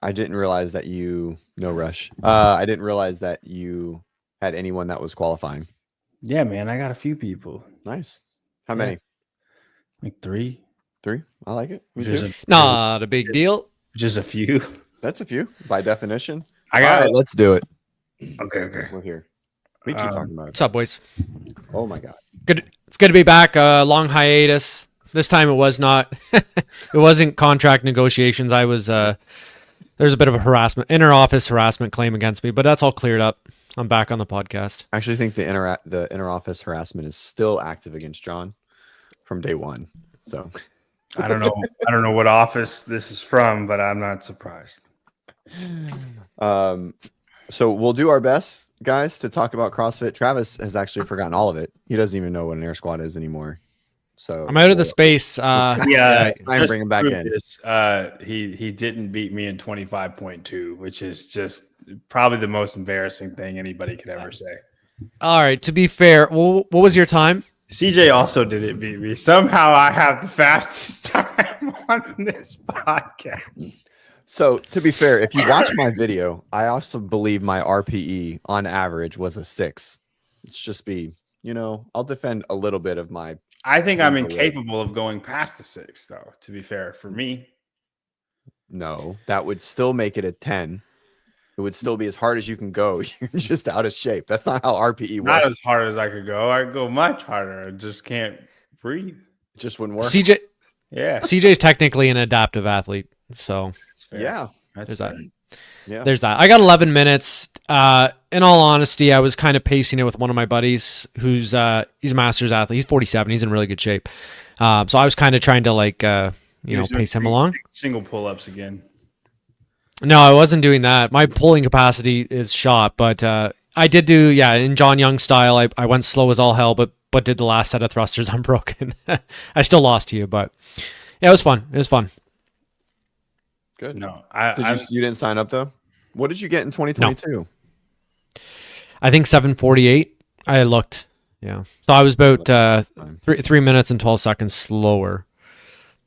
I didn't realize that no rush. I didn't realize that you had anyone that was qualifying. Yeah, man, I got a few people. Nice. How many? Like 3. 3. I like it. Me too. Not a big deal. Just a few. That's a few by definition. I got All right, let's do it. Okay. We're here. We keep talking about it. What's up, boys? Oh my god. Good. It's good to be back. Long hiatus. This time it was not. It wasn't contract negotiations. I was. There's a bit of a inter-office harassment claim against me, but that's all cleared up. I'm back on the podcast. I actually think the inter-office harassment is still active against John from day one. So I don't know what office this is from, but I'm not surprised. So we'll do our best, guys, to talk about CrossFit. Travis has actually forgotten all of it. He doesn't even know what an air squat is anymore. So I'm out of the space. I'm bringing him back in. He didn't beat me in 25.2, which is just probably the most embarrassing thing anybody could ever say. All right. To be fair, what was your time? CJ also didn't beat me. Somehow I have the fastest time on this podcast. So to be fair, if you watch my video, I also believe my RPE on average was a 6. Let's just be, I'll defend a little bit of my. I think I'm incapable of going past the 6, though, to be fair, for me. No, that would still make it a 10. It would still be as hard as you can go. You're just out of shape. That's not how RPE works. Not as hard as I could go. I could go much harder. I just can't breathe. It just wouldn't work. CJ. Yeah. CJ's technically an adaptive athlete. So yeah. There's that. Yeah. There's that. I got 11 minutes. In all honesty, I was kind of pacing it with one of my buddies who's he's a master's athlete. He's 47. He's in really good shape. So I was kind of trying to pace him along. Single pull-ups again. No, I wasn't doing that. My pulling capacity is shot, but I did do, in John Young style, I went slow as all hell, but did the last set of thrusters unbroken. I still lost to you, but yeah, it was fun. It was fun. Good. No, you didn't sign up though? What did you get in 2022? No. I think 7:48. I looked. Yeah. So I was about 3 minutes and 12 seconds slower.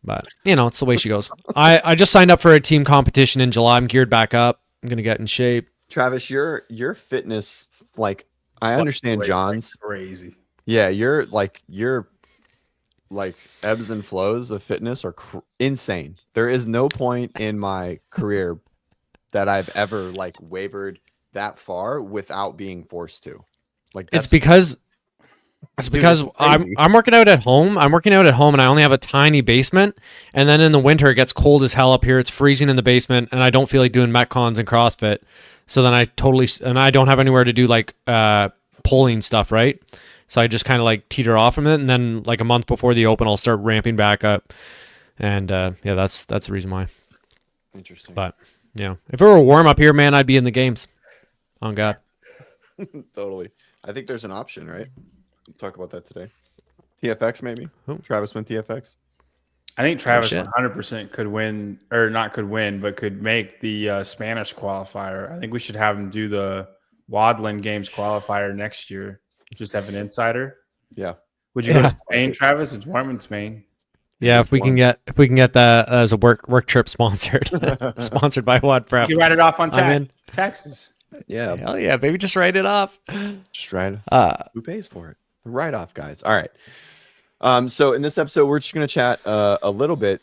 But, it's the way she goes. I just signed up for a team competition in July. I'm geared back up. I'm going to get in shape. Travis, your fitness, I understand John's. Crazy. Yeah, your ebbs and flows of fitness are insane. There is no point in my career that I've ever wavered that far without being forced to. It's because I'm working out at home. And I only have a tiny basement. And then in the winter it gets cold as hell up here. It's freezing in the basement, and I don't feel like doing Metcons and CrossFit. So then I don't have anywhere to do pulling stuff, right? So I just kind of teeter off from it, and then a month before the open I'll start ramping back up. And that's the reason why. Interesting. But yeah, if it were warm up here, man, I'd be in the games. On God. Totally. I think there's an option, right? We'll talk about that today. TFX maybe. Travis went TFX. I think Travis 100% could win, or not could win, but could make the Spanish qualifier. I think we should have him do the Wadland Games qualifier next year. Just have an insider. Yeah. Would you go to Spain, Travis? It's warm in Spain. Yeah, if we can get that as a work trip sponsored, sponsored by WODprep. You can write it off on taxes. Yeah. Hell yeah, baby, just write it off. Just write it. Who pays for it? The write-off, guys. All right. So in this episode, we're just going to chat a little bit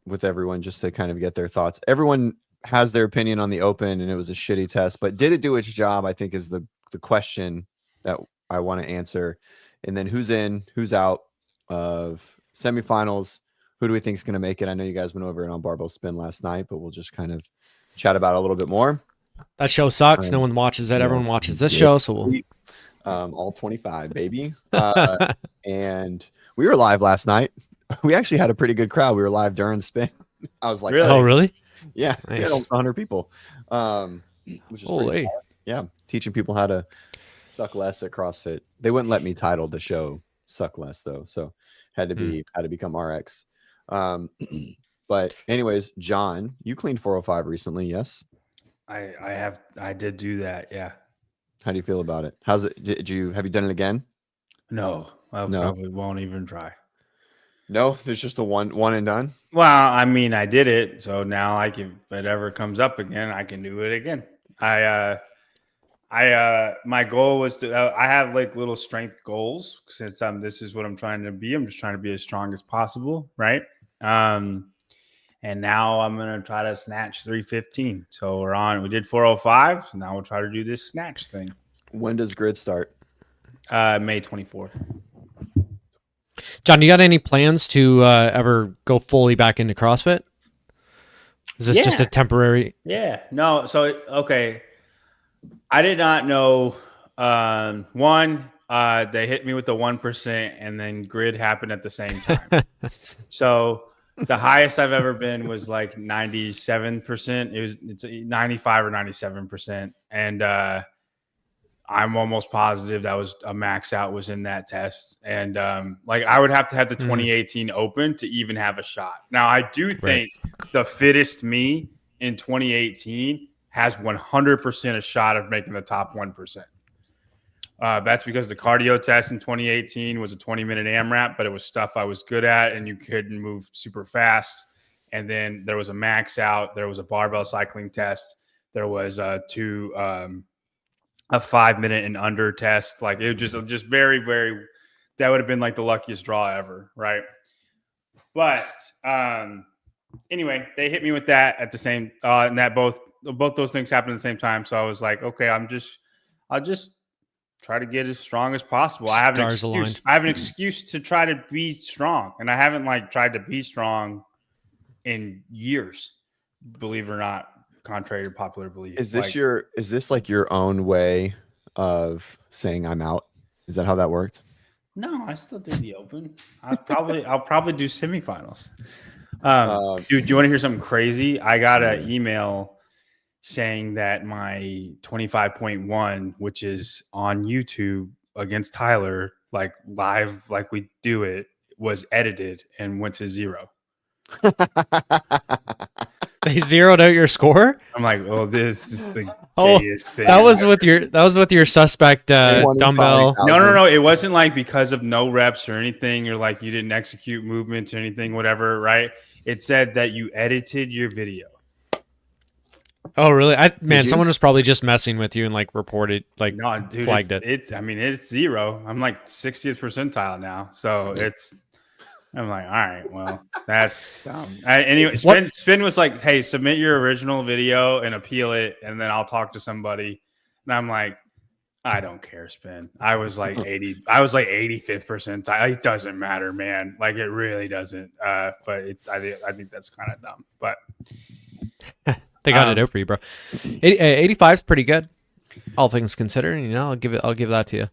with everyone just to kind of get their thoughts. Everyone has their opinion on the open, and it was a shitty test, but did it do its job? I think is the question that I want to answer. And then who's in, who's out of semifinals? Who do we think is going to make it? I know you guys went over it on Barbell Spin last night, but we'll just kind of chat about it a little bit more. That show sucks. No one watches it. Everyone watches this show, so we'll all 25, baby. And we were live last night. We actually had a pretty good crowd. We were live during Spin. I was like, really? Oh, really? Yeah, nice. We had almost 100 people. Which is pretty cool. Yeah, teaching people how to suck less at CrossFit. They wouldn't let me title the show "Suck Less" though, so had to become RX. But anyways, John, you cleaned 405 recently, yes? I did do that, yeah. How do you feel about it? How's it? Have you done it again? No, I probably won't even try. No, there's just a one and done. Well, I mean, I did it, so now I can. If it ever comes up again, I can do it again. My goal was to. I have like little strength goals since this is what I'm trying to be. I'm just trying to be as strong as possible, right? And now I'm gonna try to snatch 315. So we did 405. So now we'll try to do this snatch thing. When does grid start? May 24th. John, you got any plans to ever go fully back into CrossFit? Is this just a temporary? Yeah. No. So okay. I did not know. They hit me with the 1%, and then grid happened at the same time. So the highest I've ever been was like 97%. It's 95 or 97%, and I'm almost positive that was a max out was in that test. And like I would have to have the 2018 open to even have a shot. Now I do think the fittest me in 2018 has 100% a shot of making the top 1%. That's because the cardio test in 2018 was a 20-minute AMRAP, but it was stuff I was good at and you couldn't move super fast. And then there was a max out. There was a barbell cycling test. There was a 5-minute and under test. Like it was just very, very, that would have been like the luckiest draw ever. Right. But anyway, they hit me with that at the same, and that both those things happened at the same time. So I was like, okay, I'll just try to get as strong as possible. I have an excuse to try to be strong. And I haven't like tried to be strong in years, believe it or not, contrary to popular belief. Is this like your own way of saying I'm out? Is that how that worked? No, I still did the open. I'll probably do semifinals. Dude, do you want to hear something crazy? I got an email saying that my 25.1, which is on YouTube against Tyler, like live, like we do it, was edited and went to 0. They zeroed out your score? I'm like, oh, this is the gayest thing. That was with your suspect dumbbell. No. It wasn't like because of no reps or anything, or like you didn't execute movements or anything, whatever, right? It said that you edited your video. Oh, really? Someone was probably just messing with you and like reported, like no, dude, flagged it. It's 0. I'm like 60th percentile now. So I'm like, all right, well, that's dumb. Anyway, Spin was like, hey, submit your original video and appeal it, and then I'll talk to somebody. And I'm like, I don't care, Spin. I was like 85th percentile. It doesn't matter, man. Like it really doesn't. But I think that's kind of dumb. But they got it out for you, bro. 85 is pretty good, all things considered. You know, I'll give that to you.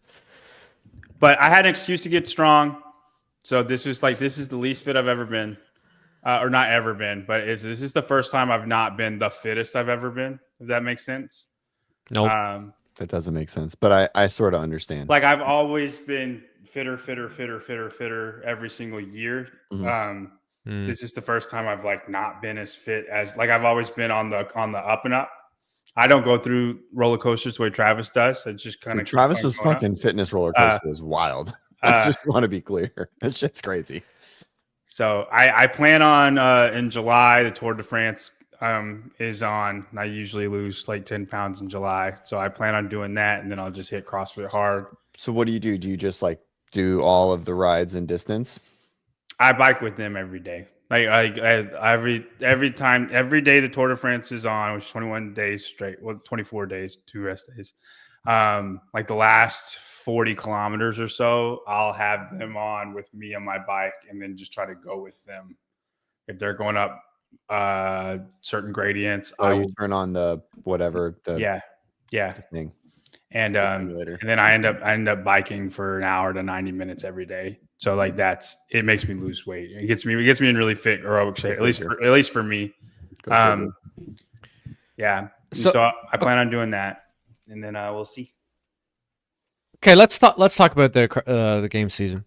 But I had an excuse to get strong. So this is the least fit I've ever been, or not ever been, but this is the first time I've not been the fittest I've ever been. If that makes sense. Nope. That doesn't make sense, but I sort of understand. Like I've always been fitter every single year. Mm-hmm. This is the first time I've like not been as fit as like I've always been on the up and up. I don't go through roller coasters the way Travis does. It's just kind of Travis's fucking fitness roller coaster is wild. I just want to be clear. That shit's crazy. So I plan on in July, the Tour de France is on. I usually lose like 10 pounds in July. So I plan on doing that, and then I'll just hit CrossFit hard. So what do you do? Do you just like do all of the rides and distance? I bike with them every day. Like every day the Tour de France is on, which is 21 days straight. Well, 24 days, 2 rest days. Like the last 40 kilometers or so, I'll have them on with me on my bike and then just try to go with them. If they're going up certain gradients, I will turn on the whatever the thing. And then I end up biking for an hour to 90 minutes every day. So like it makes me lose weight. It gets me in really fit aerobic shape, at least for me. Yeah. So I plan on doing that, and then we'll see. Okay, let's talk about the game season.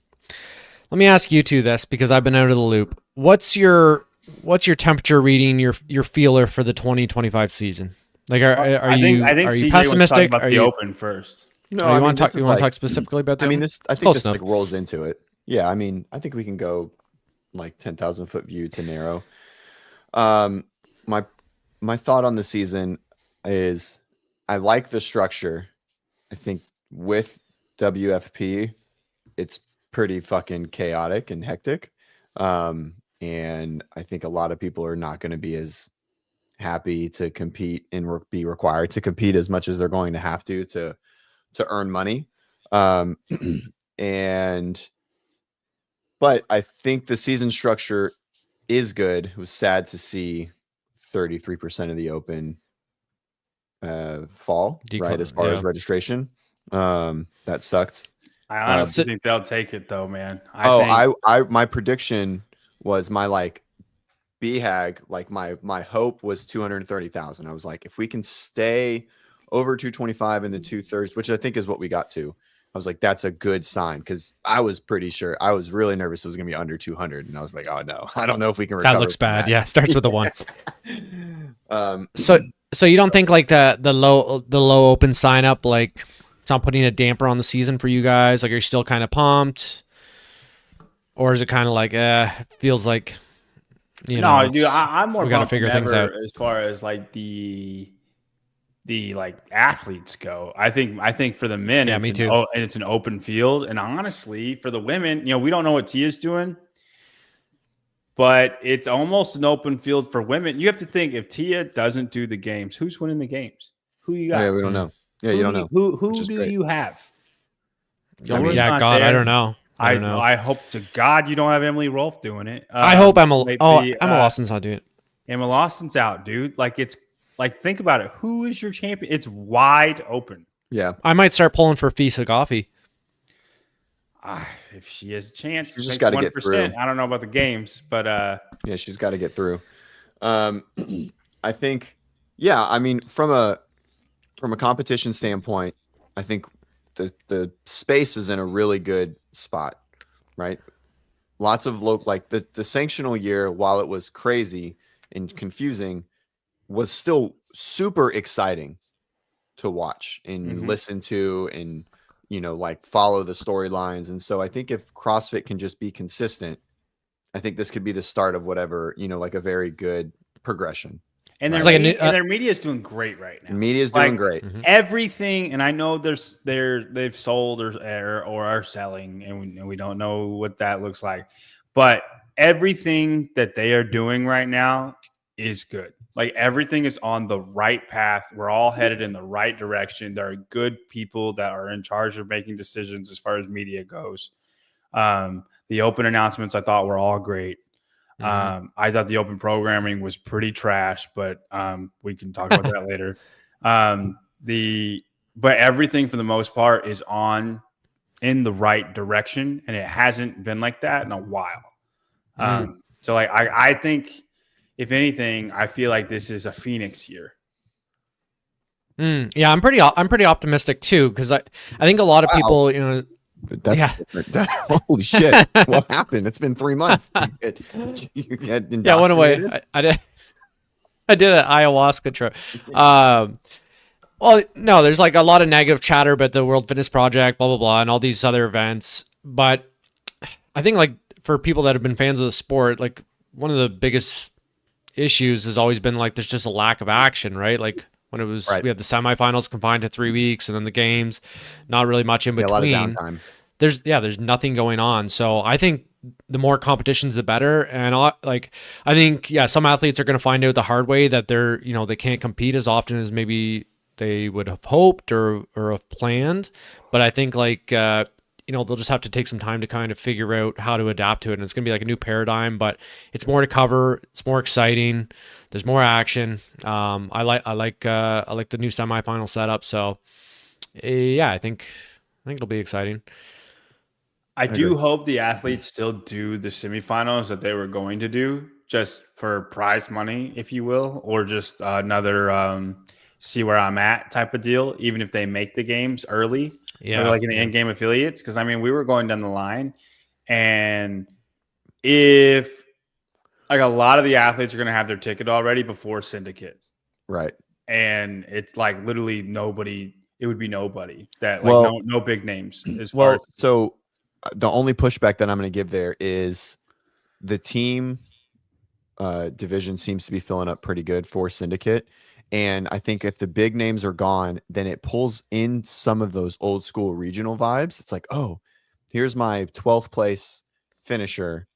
Let me ask you two this, because I've been out of the loop. What's your temperature reading, your feeler for the 2025 season? Like, are you pessimistic? About the open first. No, you want to talk specifically about the? I mean, I think this like rolls into it. Yeah, I mean, I think we can go like 10,000 foot view to narrow. My thought on the season is I like the structure. I think with WFP, it's pretty fucking chaotic and hectic. And I think a lot of people are not going to be as happy to compete and be required to compete as much as they're going to have to earn money. But I think the season structure is good. It was sad to see 33% of the open fall, right, as far as registration. That sucked. I honestly think they'll take it though, man. My prediction was my BHAG, my hope was 230,000. I was like, if we can stay over 225 in the 2/3, which I think is what we got to, I was like, that's a good sign, because I was pretty sure, I was really nervous it was gonna be under 200, and I was like, oh no, I don't know if we can recover. That looks bad. Yeah, starts with a 1. So you don't think like the low open sign up, like it's not putting a damper on the season for you guys? Like, are you still kind of pumped, or is it kind of like feels like, you know? No, dude, I'm more. We got to figure things out as far as like the like athletes go. I think for the men, yeah, it's me too. it's an open field, and honestly, for the women, we don't know what Tia's doing, but it's almost an open field for women. You have to think, if Tia doesn't do the games, who's winning the games? Who you got? Yeah, we don't know. Yeah, you don't know. Who do you have? I mean, yeah, God, there. I don't know. I don't know. I hope to God you don't have Emily Rolfe doing it. I hope Emma Lawson's not doing it. Emma Lawson's out, dude. Like, it's like, think about it. Who is your champion? It's wide open. Yeah, I might start pulling for Fisa Goffey. If she has a chance, she's just got to get through. I don't know about the games, but yeah, she's got to get through. I think, yeah, I mean, from a competition standpoint, I think the space is in a really good spot, right? Lots of like the sanctional year, while it was crazy and confusing, was still super exciting to watch and listen to, and like follow the storylines. And so I think if CrossFit can just be consistent, I think this could be the start of whatever, like a very good progression. And their media is doing great right now. Media is doing great. Everything, and I know they've sold or are selling, and we don't know what that looks like, but everything that they are doing right now is good. Like, everything is on the right path. We're all headed in the right direction. There are good people that are in charge of making decisions as far as media goes. The open announcements I thought were all great. I thought the open programming was pretty trash, but we can talk about that later. But everything for the most part is in the right direction, and it hasn't been like that in a while. So like I think, if anything, I feel like this is a Phoenix year. Yeah, I'm pretty optimistic too, because I think a lot of people, That's holy shit! What happened? It's been 3 months. You went away. I did an ayahuasca trip. Well, no, there's like a lot of negative chatter about the World Fitness Project, blah blah blah, and all these other events. But I think, like, for people that have been fans of the sport, like, one of the biggest issues has always been like there's just a lack of action, right? Like, when it was we had the semifinals confined to 3 weeks, and then the games, not really much in between. A lot of downtime. There's nothing going on. So I think the more competitions, the better. And I think some athletes are going to find out the hard way that they can't compete as often as maybe they would have hoped or have planned. But I think they'll just have to take some time to kind of figure out how to adapt to it. And it's going to be like a new paradigm, but it's more to cover. It's more exciting. There's more action. I like the new semifinal setup. So yeah, I think it'll be exciting. I do hope the athletes still do the semifinals that they were going to do, just for prize money, if you will, or just another see where I'm at type of deal, even if they make the games early. Yeah, like in the in-game affiliates, because I mean, we were going down the line, and if like a lot of the athletes are going to have their ticket already before syndicate, right? And it's like literally nobody. It would be nobody that no big names as far as. So the only pushback that I'm going to give there is the team division seems to be filling up pretty good for Syndicate. And I think if the big names are gone, then it pulls in some of those old school regional vibes. It's like, oh, here's my 12th place finisher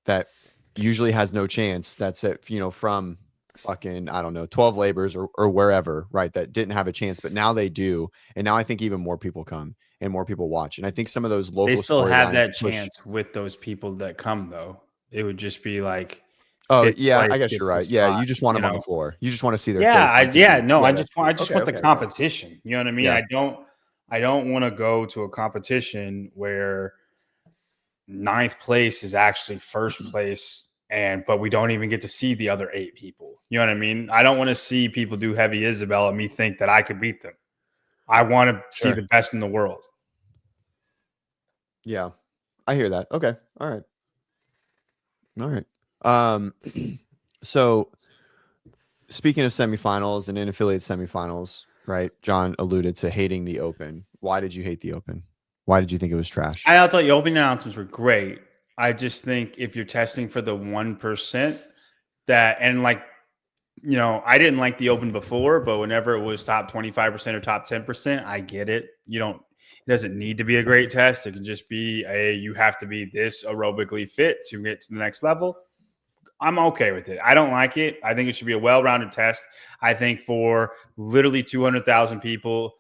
that usually has no chance. That's it, from fucking, I don't know, 12 labors or wherever, right? That didn't have a chance, but now they do. And now I think even more people come and more people watch. And I think some of those local, they still have that chance with those people that come, though. It would just be like, oh yeah, I guess you're right. Yeah, you just want them on the floor. You just want to see their face. I just want the competition. You know what I mean? Yeah. I don't want to go to a competition where 9th place is actually first place, but we don't even get to see the other 8 people. You know what I mean? I don't want to see people do heavy Isabel and me think that I could beat them. I want to see the best in the world. Yeah, I hear that. Okay, all right. So speaking of semifinals and in affiliate semifinals, right? John alluded to hating the Open. Why did you hate the Open? Why did you think it was trash? I thought the Open announcements were great. I just think if you're testing for the 1%, I didn't like the Open before, but whenever it was top 25% or top 10%, I get it. It doesn't need to be a great test. It can just be you have to be this aerobically fit to get to the next level. I'm okay with it. I don't like it. I think it should be a well-rounded test. I think for literally 200,000 people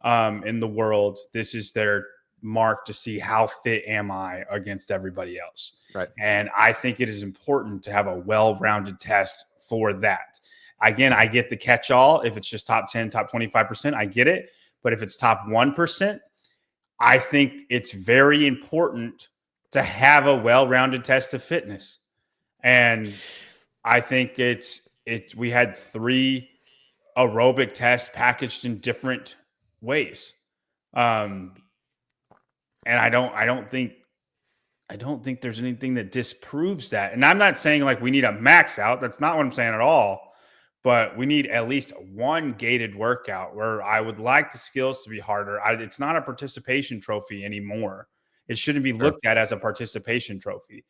in the world, this is their mark to see how fit am I against everybody else. Right. And I think it is important to have a well-rounded test for that. Again, I get the catch-all. If it's just top 10, top 25%, I get it. But if it's top 1%, I think it's very important to have a well-rounded test of fitness. And I think we had 3 aerobic tests packaged in different ways. And I don't think there's anything that disproves that. And I'm not saying like we need a max out. That's not what I'm saying at all. But we need at least one gated workout where I would like the skills to be harder. It's not a participation trophy anymore. It shouldn't be looked at as a participation trophy.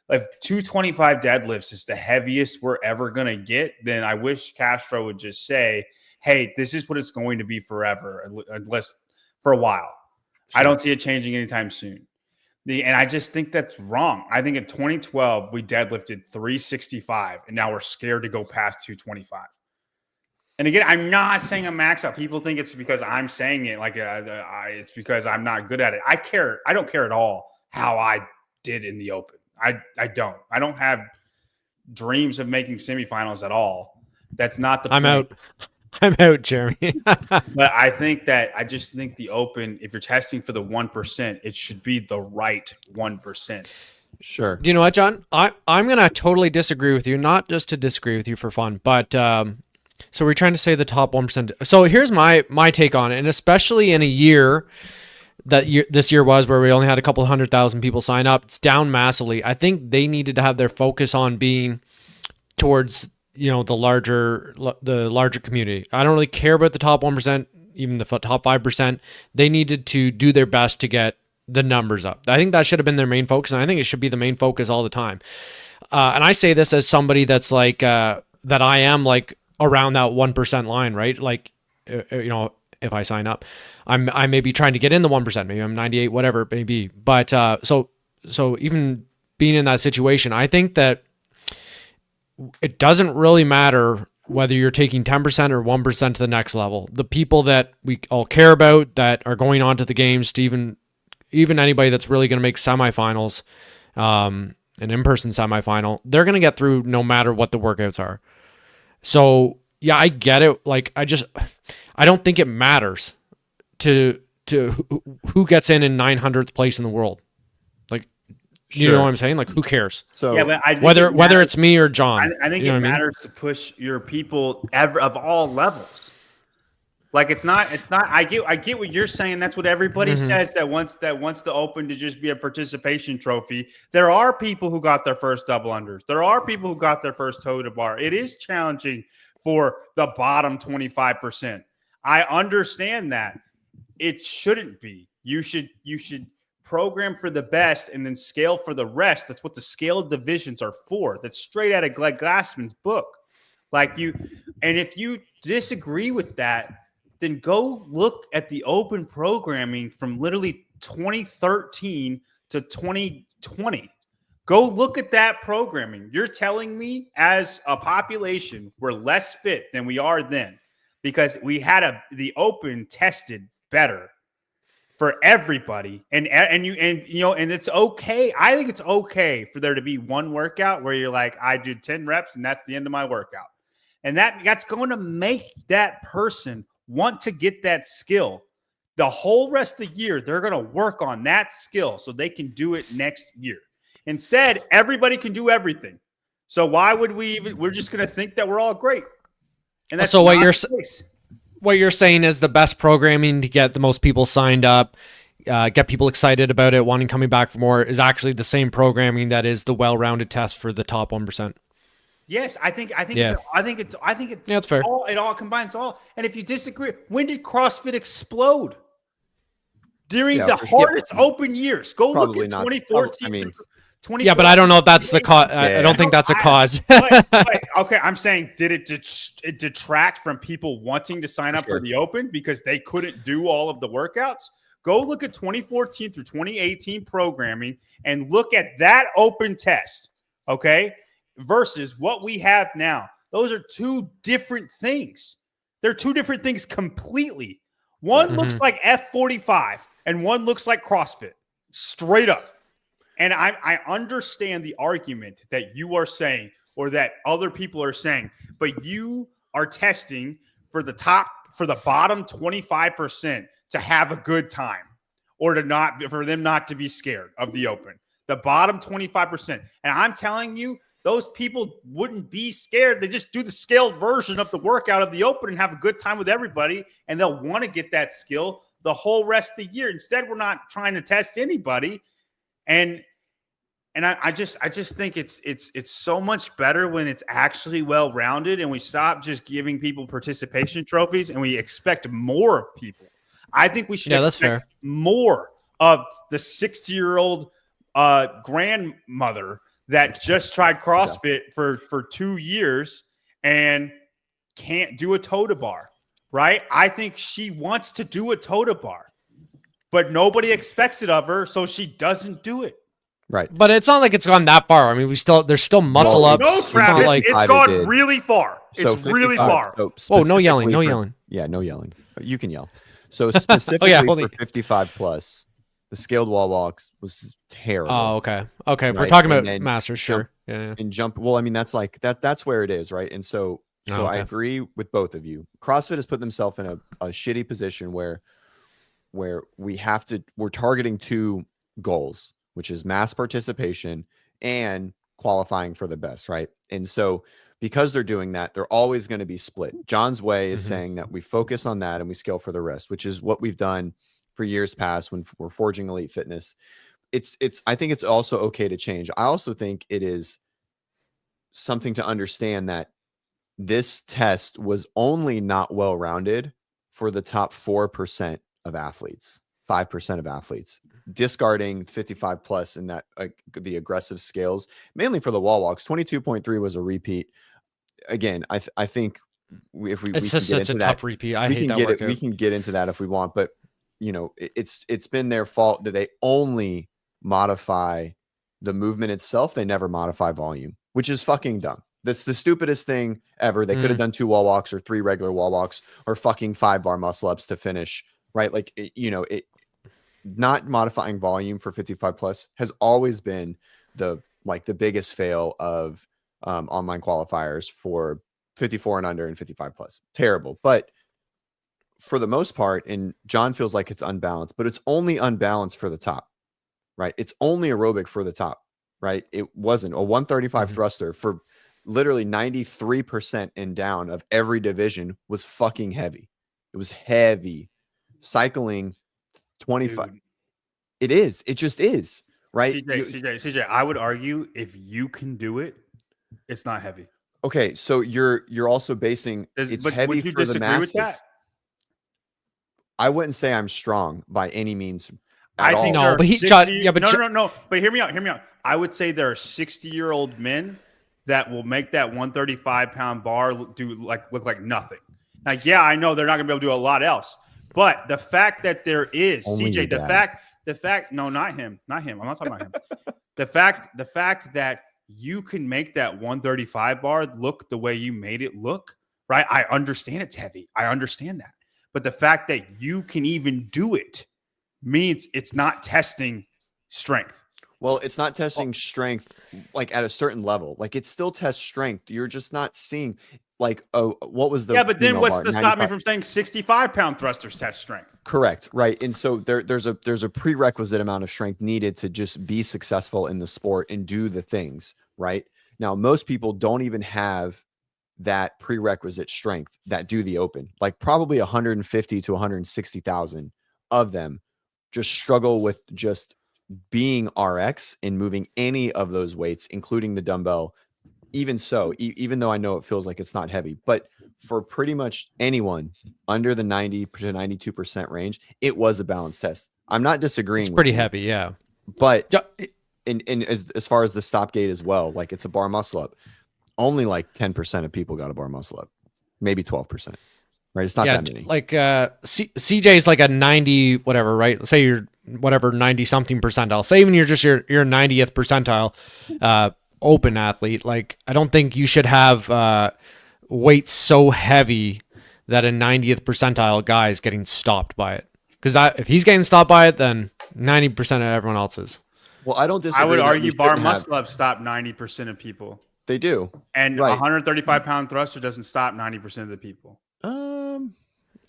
If 225 deadlifts is the heaviest we're ever going to get, then I wish Castro would just say, hey, this is what it's going to be forever, unless for a while. Sure. I don't see it changing anytime soon. And I just think that's wrong. I think in 2012, we deadlifted 365, and now we're scared to go past 225. And again, I'm not saying a max out. People think it's because I'm saying it like it's because I'm not good at it. I don't care at all how I did in the Open. I don't. I don't have dreams of making semifinals at all. That's not the point. I'm out, Jeremy. But I just think the Open, if you're testing for the 1%, it should be the right 1%. Sure. Do you know what, John? I'm going to totally disagree with you, not just to disagree with you for fun, but so we're trying to say the top 1%. So here's my take on it, and especially in a year this year was where we only had a couple 100,000 people sign up. It's down massively. I think they needed to have their focus on being towards the larger community. I don't really care about the top 1%, even the top 5%. They needed to do their best to get the numbers up. I think that should have been their main focus, and I think it should be the main focus all the time. And I say this as somebody that's like that I am like around that 1% line, right? Like if I sign up, I may be trying to get in the 1%. Maybe I'm 98, whatever it may be. But so even being in that situation, I think that it doesn't really matter whether you're taking 10% or 1% to the next level. The people that we all care about that are going on to the games, to even anybody that's really going to make semifinals, an in-person semifinal, they're going to get through no matter what the workouts are. So yeah, I get it. Like I don't think it matters to who gets in 900th place in the world. Like, you know what I'm saying? Like, who cares? So yeah, but whether it's me or John, I think it matters to push your people of all levels. Like it's not. I get what you're saying. That's what everybody says. That wants the Open to just be a participation trophy. There are people who got their first double unders. There are people who got their first toe to bar. It is challenging for the bottom 25%. I understand that. It shouldn't be. You should program for the best and then scale for the rest. That's what the scale divisions are for. That's straight out of Greg Glassman's book. And if you disagree with that, then go look at the open programming from literally 2013 to 2020. Go look at that programming. You're telling me as a population, we're less fit than we are then because we had the open tested better for everybody. And it's okay. I think it's okay for there to be one workout where you're like, I did 10 reps and that's the end of my workout. And that's going to make that person want to get that skill. The whole rest of the year, they're going to work on that skill so they can do it next year. Instead, everybody can do everything. So why would we're just going to think that we're all great. And that's so what you're saying is the best programming to get the most people signed up, get people excited about it, wanting coming back for more is actually the same programming that is the well-rounded test for the top 1%. Yes, I think it's that's fair. It all combines all. And if you disagree, when did CrossFit explode? During the hardest open years. Go Probably look at 2014. Yeah, but I don't know if that's the cause. I don't think that's a cause. Okay, I'm saying, did it detract from people wanting to sign up for the open because they couldn't do all of the workouts? Go look at 2014 through 2018 programming and look at that open test, okay, versus what we have now. Those are two different things. They're two different things completely. One looks like F45 and one looks like CrossFit, straight up. And I understand the argument that you are saying or that other people are saying, but you are testing for the bottom 25% to have a good time or for them not to be scared of the open. The bottom 25%. And I'm telling you, those people wouldn't be scared. They just do the scaled version of the workout of the open and have a good time with everybody. And they'll want to get that skill the whole rest of the year. Instead, we're not trying to test anybody. And I just think it's so much better when it's actually well-rounded and we stop just giving people participation trophies and we expect more of people. I think we should expect more of the 60-year-old grandmother that just tried CrossFit for 2 years and can't do a toe to bar, right? I think she wants to do a toe to bar, but nobody expects it of her, so she doesn't do it. Right. But it's not like it's gone that far. I mean, there's still muscle ups. No, Travis, it's gone really far. It's really far. So no yelling. No yelling. Yeah, no yelling. You can yell. So specifically for 55 plus, the scaled wall walks was terrible. Oh, okay. Okay. If we're talking about masters, sure. And jump. Well, I mean, that's like that's where it is, right? And so I agree with both of you. CrossFit has put themselves in a shitty position where we're targeting two goals, which is mass participation and qualifying for the best, right? And so because they're doing that, they're always going to be split. John's way is saying that we focus on that and we scale for the rest, which is what we've done for years past when we're forging elite fitness. I think it's also okay to change. I also think it is something to understand that this test was only not well-rounded for the top 4% of athletes. 5% of athletes, discarding 55 plus in that the aggressive scales, mainly for the wall walks. 22.3 was a repeat. Again, I think if we it's we just such a tough repeat. I hate that workout. We can get into that if we want, but it's been their fault that they only modify the movement itself. They never modify volume, which is fucking dumb. That's the stupidest thing ever. They could have done 2 wall walks or 3 regular wall walks or fucking 5 bar muscle ups to finish, right? Like, not modifying volume for 55 plus has always been the biggest fail of online qualifiers for 54 and under and 55 plus. Terrible. But for the most part, and John feels like it's unbalanced, but it's only unbalanced for the top, right? It's only aerobic for the top, right? It wasn't a 135 thruster for literally 93% and down of every division was fucking heavy. It was heavy. Cycling 25. Dude. It is. It just is, right? CJ, I would argue if you can do it, it's not heavy. Okay, so you're also basing it's heavy for the masses. I wouldn't say I'm strong by any means. I think no, but no. But hear me out. I would say there are 60-year-old men that will make that 135-pound bar look like nothing. Like, yeah, I know they're not going to be able to do a lot else, but the fact that there is Only CJ, the fact, no, not him. I'm not talking about him. the fact that you can make that 135 bar look the way you made it look, right? I understand it's heavy. I understand that, but the fact that you can even do it means it's not testing strength. Well, it's not testing strength like at a certain level. Like it still tests strength. You're just not seeing like what was the but then what's bar? to stop me from saying 65-pound thrusters test strength? Correct, right. And so there's a prerequisite amount of strength needed to just be successful in the sport and do the things, right? Now, most people don't even have that prerequisite strength that do the open. Like probably 150 to 160,000 of them just struggle with just being RX and moving any of those weights, including the dumbbell. Even so, even though I know it feels like it's not heavy, but for pretty much anyone under the 90 to 92% range, it was a balanced test. I'm not disagreeing. It's pretty heavy, yeah. But in as far as the stop gate as well, like it's a bar muscle up. Only like 10% of people got a bar muscle up, maybe 12%. Right? It's not that many. Like CJ is like a 90 whatever, right? Say you're whatever 90 something percentile. Say even you're just your 90th percentile open athlete. Like I don't think you should have weights so heavy that a 90th percentile guy is getting stopped by it. Because if he's getting stopped by it, then 90% of everyone else is. Well, I don't disagree. I would argue bar muscle up stop 90% of people. They do. And 135-pound thruster doesn't stop 90% of the people.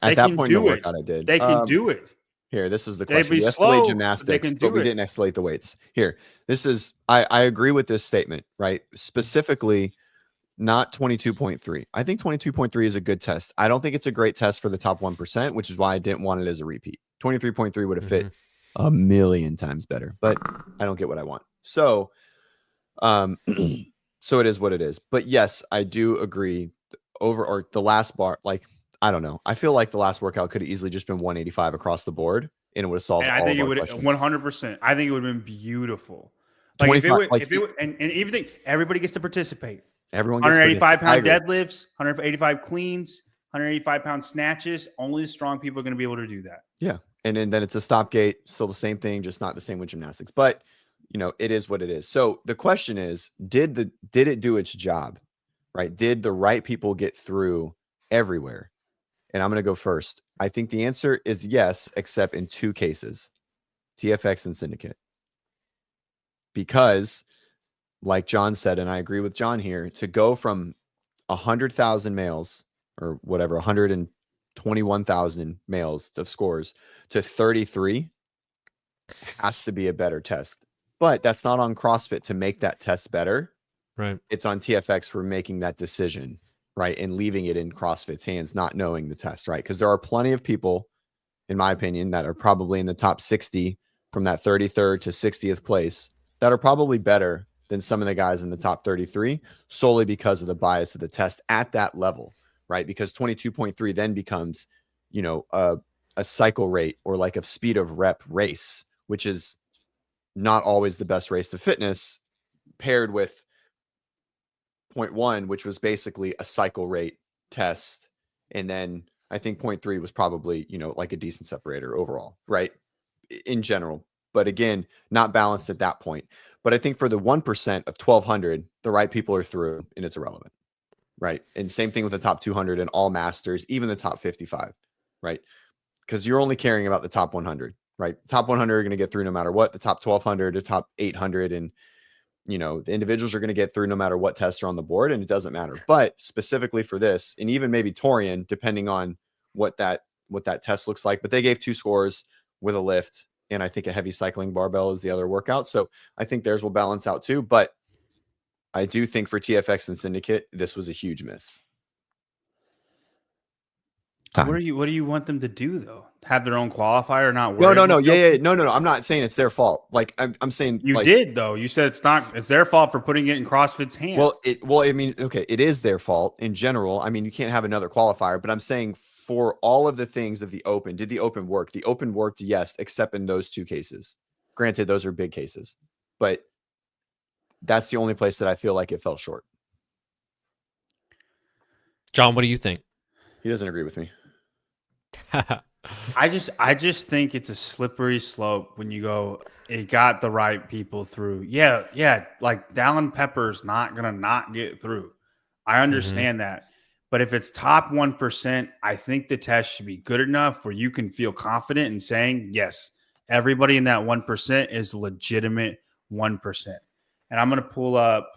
At that point in the workout I did. They can do it. Here, this is the question. We escalate gymnastics, but we didn't escalate the weights. Here, this is, I agree with this statement, right? Specifically, not 22.3. I think 22.3 is a good test. I don't think it's a great test for the top 1%, which is why I didn't want it as a repeat. 23.3 would have fit a million times better, but I don't get what I want. So, so it is what it is. But yes, I do agree or the last bar, like, I don't know. I feel like the last workout could have easily just been 185 across the board, and it would have solved all of our questions. 100%. I think it would have been beautiful. Like and everything, everybody gets to participate. Everyone gets 185-pound deadlifts, 185 cleans, 185-pound snatches. Only the strong people are going to be able to do that. Yeah, and then it's a stop gate, still the same thing, just not the same with gymnastics. But you know, it is what it is. So the question is, did it do its job? Right? Did the right people get through everywhere? And I'm going to go first. I think the answer is yes, except in two cases, TFX and Syndicate. Because like John said, and I agree with John here, to go from 100,000 males or whatever, 121,000 males of scores to 33 has to be a better test. But that's not on CrossFit to make that test better. Right. It's on TFX for making that decision. Right. And leaving it in CrossFit's hands, not knowing the test. Right. Because there are plenty of people, in my opinion, that are probably in the top 60 from that 33rd to 60th place that are probably better than some of the guys in the top 33 solely because of the bias of the test at that level. Right. Because 22.3 then becomes, you know, a cycle rate or like a speed of rep race, which is not always the best race to fitness, paired with 0.1, which was basically a cycle rate test. And then I think 0.3 was probably, you know, like a decent separator overall, right? In general. But again, not balanced at that point. But I think for the 1% of 1,200, the right people are through and it's irrelevant, right? And same thing with the top 200 and all masters, even the top 55, right? Because you're only caring about the top 100, right? Top 100 are going to get through no matter what. The top 1,200 to top 800 and you know, the individuals are going to get through no matter what tests are on the board, and it doesn't matter. But specifically for this, and even maybe Torian, depending on what that test looks like, but they gave 2 scores with a lift, and I think a heavy cycling barbell is the other workout. So I think theirs will balance out too. But I do think for TFX and Syndicate, this was a huge miss. What do you want them to do though? Have their own qualifier, not worry? No. No. I'm not saying it's their fault. Like I'm saying you did though. You said it's their fault for putting it in CrossFit's hands. Well, I mean, okay, it is their fault in general. I mean, you can't have another qualifier, but I'm saying for all of the things of the Open, did the Open work? The Open worked, yes, except in those 2 cases. Granted, those are big cases, but that's the only place that I feel like it fell short. John, what do you think? He doesn't agree with me. I just think it's a slippery slope when you go, it got the right people through. Yeah. Like Dallin Pepper's not going to not get through. I understand that. But if it's top 1%, I think the test should be good enough where you can feel confident in saying, yes, everybody in that 1% is legitimate 1%. And I'm going to pull up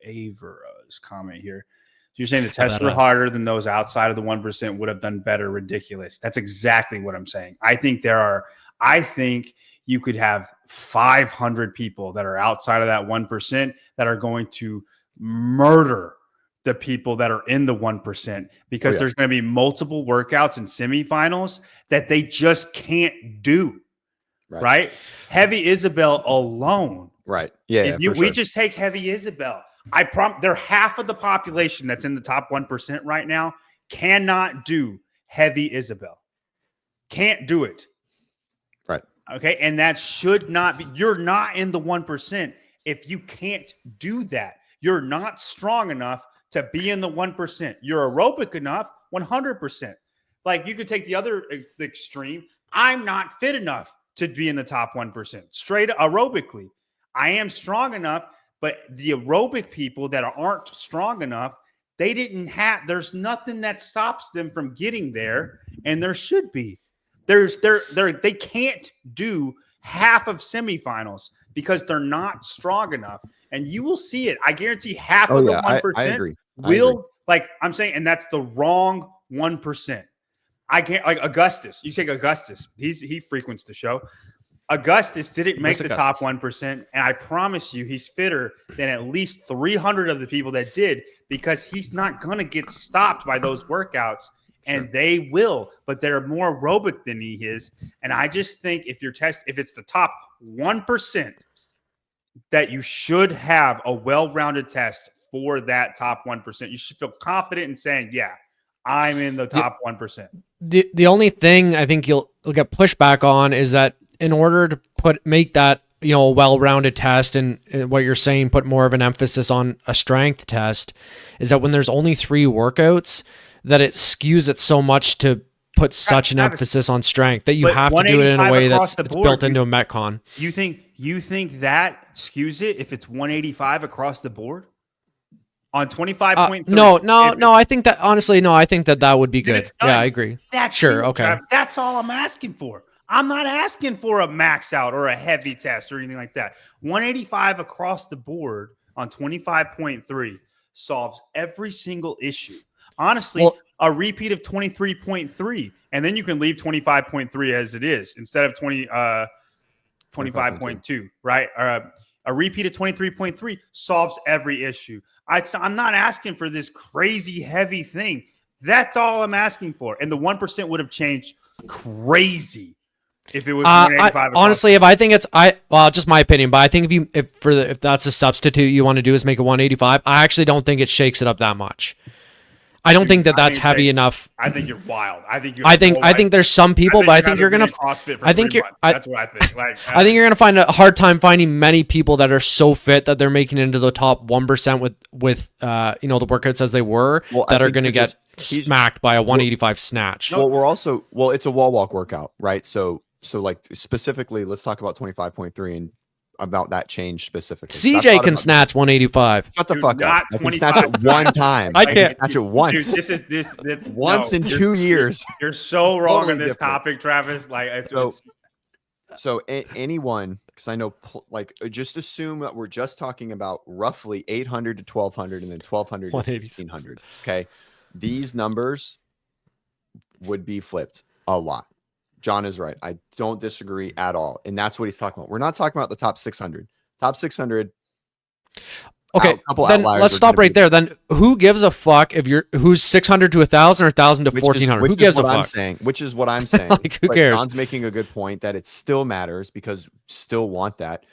Avera's comment here. So you're saying the tests were harder than those outside of the 1% would have done better. Ridiculous. That's exactly what I'm saying. I think you could have 500 people that are outside of that 1% that are going to murder the people that are in the 1% because there's going to be multiple workouts and semifinals that they just can't do. Right? Heavy Isabel alone. Right. Yeah. We just take Heavy Isabel. They're half of the population that's in the top 1% right now cannot do Heavy Isabel. Can't do it. Right. Okay. And that should not be, you're not in the 1% if you can't do that. You're not strong enough to be in the 1%. You're aerobic enough, 100%. Like you could take the other extreme. I'm not fit enough to be in the top 1%. Straight aerobically. I am strong enough. But the aerobic people that aren't strong enough, there's nothing that stops them from getting there. And there should be. They can't do half of semifinals because they're not strong enough. And you will see it. I guarantee half of the 1% I agree. like I'm saying, and that's the wrong 1%. I can't like Augustus. You take Augustus. He frequents the show. Augustus didn't make the top 1%, and I promise you he's fitter than at least 300 of the people that did because he's not going to get stopped by those workouts, and they will, but they're more aerobic than he is. And I just think if it's the top 1%, that you should have a well-rounded test for that top 1%. You should feel confident in saying, yeah, I'm in the top 1%. The only thing I think you'll get pushback on is that in order to make that, a well-rounded test and what you're saying, put more of an emphasis on a strength test, is that when there's only 3 workouts, that it skews it so much to put such an emphasis on strength that you have to do it in a way that's built into a Metcon. You think that skews it if it's 185 across the board? On 25.3. No. I think that honestly, I think that would be good. Yeah, I agree. That's sure. Okay. Travis. That's all I'm asking for. I'm not asking for a max out or a heavy test or anything like that. 185 across the board on 25.3 solves every single issue. Honestly, a repeat of 23.3, and then you can leave 25.3 as it is instead of 25.2, right? A repeat of 23.3 solves every issue. I'm not asking for this crazy heavy thing. That's all I'm asking for. And the 1% would have changed crazy if it was 185. Honestly, if I think it's just my opinion, but I think if that's a substitute you want to do is make it 185, I actually don't think it shakes it up that much. I don't think that's heavy enough. I think you're wild. I think there's some people, but I think you're gonna. CrossFit for that's what I think. I think you're gonna find a hard time finding many people that are so fit that they're making it into the top 1% with the workouts as they were that are gonna get smacked by a 185 snatch. Well, it's a wall walk workout, right? So like specifically, let's talk about 25.3 and about that change specifically. CJ can snatch 185. Shut the fuck up. I can snatch it one time. I can't snatch it once. Dude, once in 2 years. You're so wrong on this topic, Travis. So anyone, because I know, just assume that we're just talking about roughly 800 to 1200 and then 1200 to 1600. Okay. These numbers would be flipped a lot. John is right. I don't disagree at all. And that's what he's talking about. We're not talking about the top 600. Top 600. Okay, then let's stop right there. Then who gives a fuck if who's 600 to 1,000 or 1,000 to 1,400? Who gives a fuck? Which is what I'm saying. Who cares? John's making a good point that it still matters because still want that.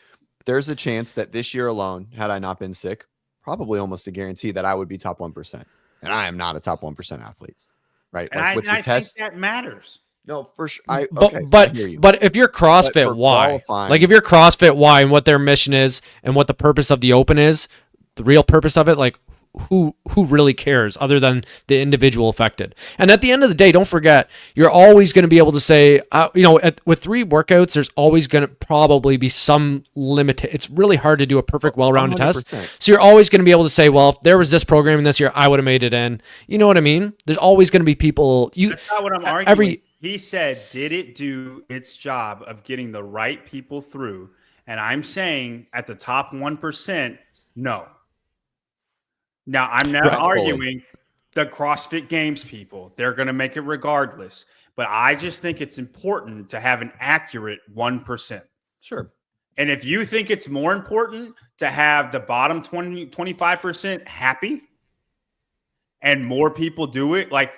There's a chance that this year alone, had I not been sick, probably almost a guarantee that I would be top 1%. And I am not a top 1% athlete. right? And Like with the test, think that matters. no, for sure. But if you're CrossFit Y, like if you're CrossFit Y and what their mission is and what the purpose of the Open is, the real purpose of it, like who really cares other than the individual affected? And at the end of the day, don't forget, you're always going to be able to say, with 3 workouts, there's always going to probably be some limit. It's really hard to do a perfect, well-rounded 100%. test. So you're always going to be able to say, well, if there was this programming this year, I would have made it in. You know what I mean? There's always going to be people. That's not what I'm arguing. He said, did it do its job of getting the right people through? And I'm saying at the top 1%, no. Now, I'm not arguing the CrossFit Games people. They're going to make it regardless. But I just think it's important to have an accurate 1%. Sure. And if you think it's more important to have the bottom 25% happy and more people do it, I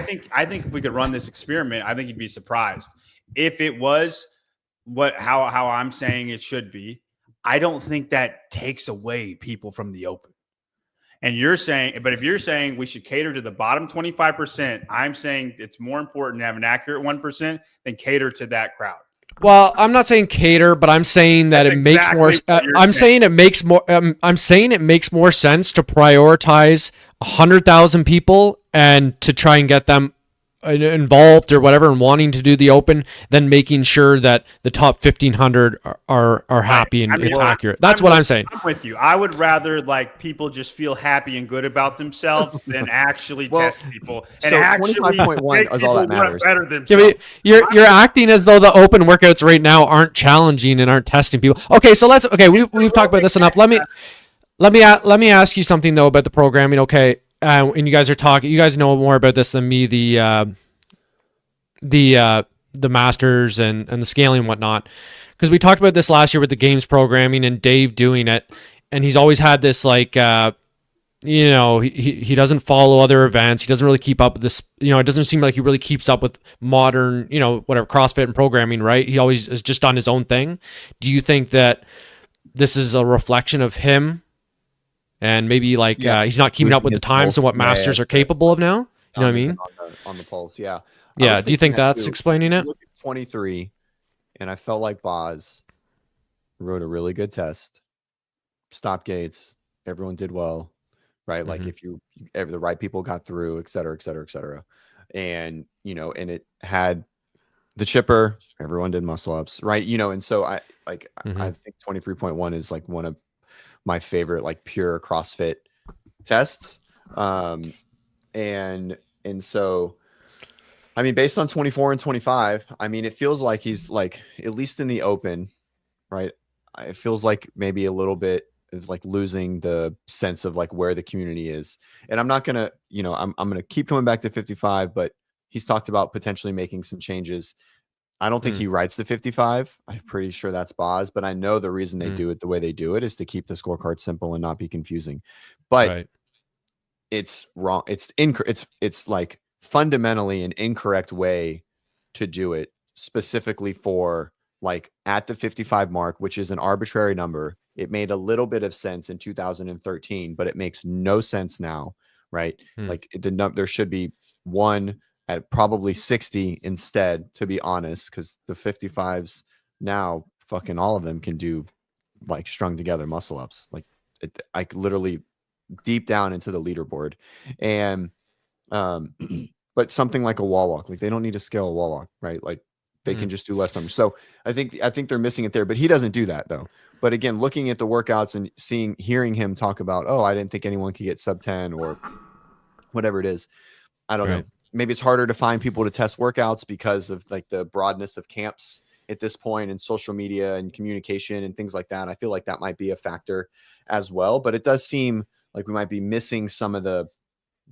think if we could run this experiment, I think you'd be surprised. If it was how I'm saying it should be, I don't think that takes away people from the Open. And you're saying, but if you're saying we should cater to the bottom 25%, I'm saying it's more important to have an accurate 1% than cater to that crowd. Well, I'm not saying cater, but I'm saying that makes more. I'm saying it makes more. I'm saying it makes more sense to prioritize 100,000 people and to try and get them involved or whatever and wanting to do the Open than making sure that the top 1,500 are happy and it's accurate. That's what I'm saying. I'm with you. I would rather people just feel happy and good about themselves than actually test people. And so actually 25.1 is all that matters. Better themselves. Yeah, you're acting as though the Open workouts right now aren't challenging and aren't testing people. Okay, so we've talked about this enough. Let me ask you something though about the programming. Okay. And you guys are talking. You guys know more about this than me. The masters and the scaling and whatnot, because we talked about this last year with the games programming and Dave doing it, and he's always had this he doesn't follow other events. He doesn't really keep up with this. It doesn't seem like he really keeps up with modern whatever CrossFit and programming. Right? He always has just done his own thing. Do you think that this is a reflection of him? And maybe he's not keeping up with the times and what masters are capable of now. You know what I mean? On the pulse, yeah. Yeah. Do you think that's explaining it? Look at 23, and I felt like Boz wrote a really good test. Stop gates. Everyone did well, right? Like if the right people got through, et cetera, et cetera, et cetera. And, and it had the chipper, everyone did muscle ups, right? And so I think 23.1 is one of my favorite pure CrossFit tests. And so I mean, based on 24 and 25, I mean, it feels like he's at least in the Open, right? It feels like maybe a little bit of losing the sense of where the community is. And I'm not gonna, I'm gonna keep coming back to 55, but he's talked about potentially making some changes. I don't think he writes the 55. I'm pretty sure that's Boz, but I know the reason they do it the way they do it is to keep the scorecard simple and not be confusing. But it's wrong. It's fundamentally an incorrect way to do it, specifically for at the 55 mark, which is an arbitrary number. It made a little bit of sense in 2013, but it makes no sense now, right? There should be one at probably 60 instead, to be honest, because the 55s now, fucking all of them can do strung together muscle ups, literally deep down into the leaderboard. And but something like a wall walk, they don't need to scale a wall walk, right? They can just do less numbers. So I think they're missing it there, but he doesn't do that though. But again, looking at the workouts and hearing him talk about, oh, I didn't think anyone could get sub 10 or whatever it is. I don't know. Maybe it's harder to find people to test workouts because of the broadness of camps at this point and social media and communication and things like that. I feel like that might be a factor as well, but it does seem like we might be missing some of the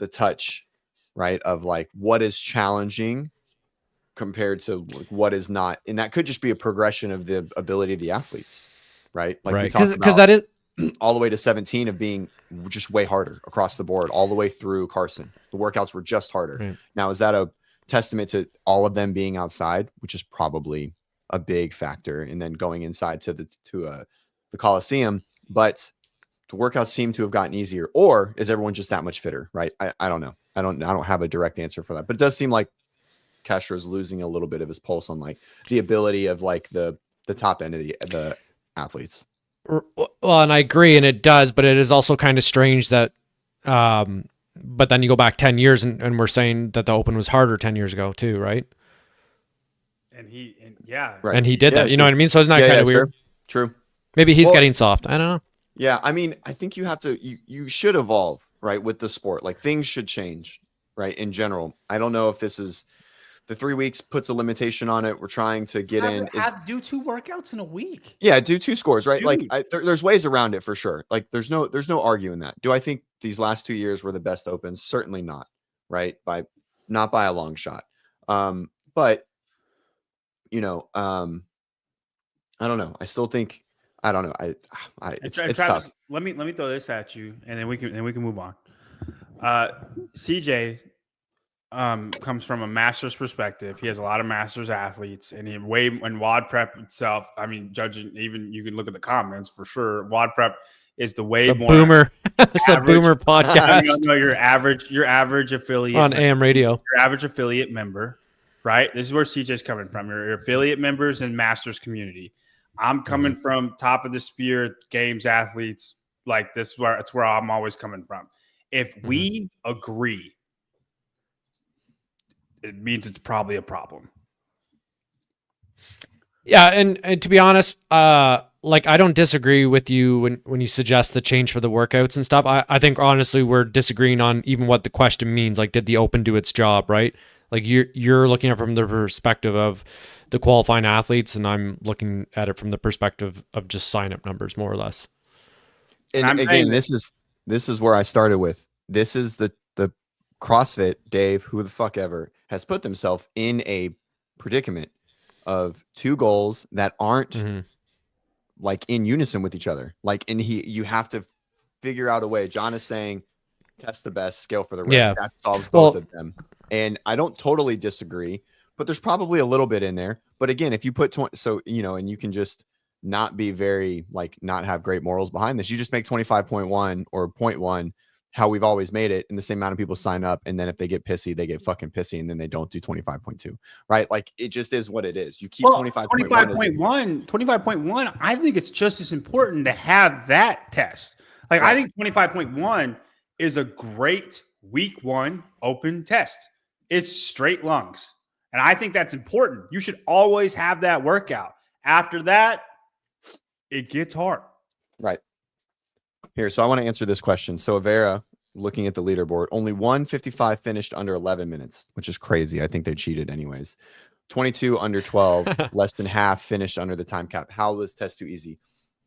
touch, right? Of what is challenging compared to what is not. And that could just be a progression of the ability of the athletes, right? Because that is all the way to 17 of being just way harder across the board, all the way through Carson. The workouts were just harder. Now, is that a testament to all of them being outside, which is probably a big factor, and then going inside to the Coliseum? But the workouts seem to have gotten easier, or is everyone just that much fitter, right? I don't know. I don't have a direct answer for that, but it does seem like Castro's losing a little bit of his pulse on like the ability of like the top end of the athletes. Well, and I agree, and it does, but it is also kind of strange that, but then you go back 10 years and we're saying that the Open was harder 10 years ago too, right? And he did that. You know what I mean? So isn't that kind of weird? True. Maybe he's getting soft. I don't know. Yeah, I mean, I think you should evolve, right, with the sport. Like things should change, right, in general. I don't know if this is the 3 weeks puts a limitation on it. We're trying to get do 2 workouts in a week. Yeah, do 2 scores, right? Dude. Like there's ways around it for sure. Like there's no arguing that. Do I think these last 2 years were the best Opens? Certainly not, right? Not by a long shot. But you know, I don't know. I still think I don't know. It's Travis, tough. Let me throw this at you, and then we can move on. CJ comes from a master's perspective. He has a lot of master's athletes, and in WODprep itself. I mean, judging even you can look at the comments for sure. WODprep is the more boomer. It's a boomer podcast. You know, your average affiliate on AM radio. Your average affiliate member, right? This is where CJ's coming from. Your affiliate members and masters community. I'm coming from top of the spear games athletes. Like this, it's where I'm always coming from. If we agree, it means it's probably a problem. Yeah, and to be honest, like I don't disagree with you when you suggest the change for the workouts and stuff. I think honestly we're disagreeing on even what the question means. Like, did the Open do its job, right? Like you're looking at it from the perspective of the qualifying athletes, and I'm looking at it from the perspective of just sign up numbers, more or less. And again, this is where I started with. This is the CrossFit Dave, who the fuck ever, has put themselves in a predicament of 2 goals that aren't like in unison with each other. Like, and you have to figure out a way. John is saying, test the best, scale for the rest. Yeah. That solves both of them. And I don't totally disagree, but there's probably a little bit in there. But again, if you put 20, so, you know, and you can just not be very, like, not have great morals behind this. You just make 25.1 or 0.1 how we've always made it, and the same amount of people sign up, and then if they get pissy, they get fucking pissy, and then they don't do 25.2, right? Like, it just is what it is. You keep 25.1. I think it's just as important to have that test. Like, right. I think 25.1 is a great week 1 Open test. It's straight lungs, and I think that's important. You should always have that workout. After that, it gets hard. Right. Here, so I want to answer this question. So Avera, looking at the leaderboard, only 155 finished under 11 minutes, which is crazy. I think they cheated anyways. 22 under 12, less than half finished under the time cap. How was test too easy?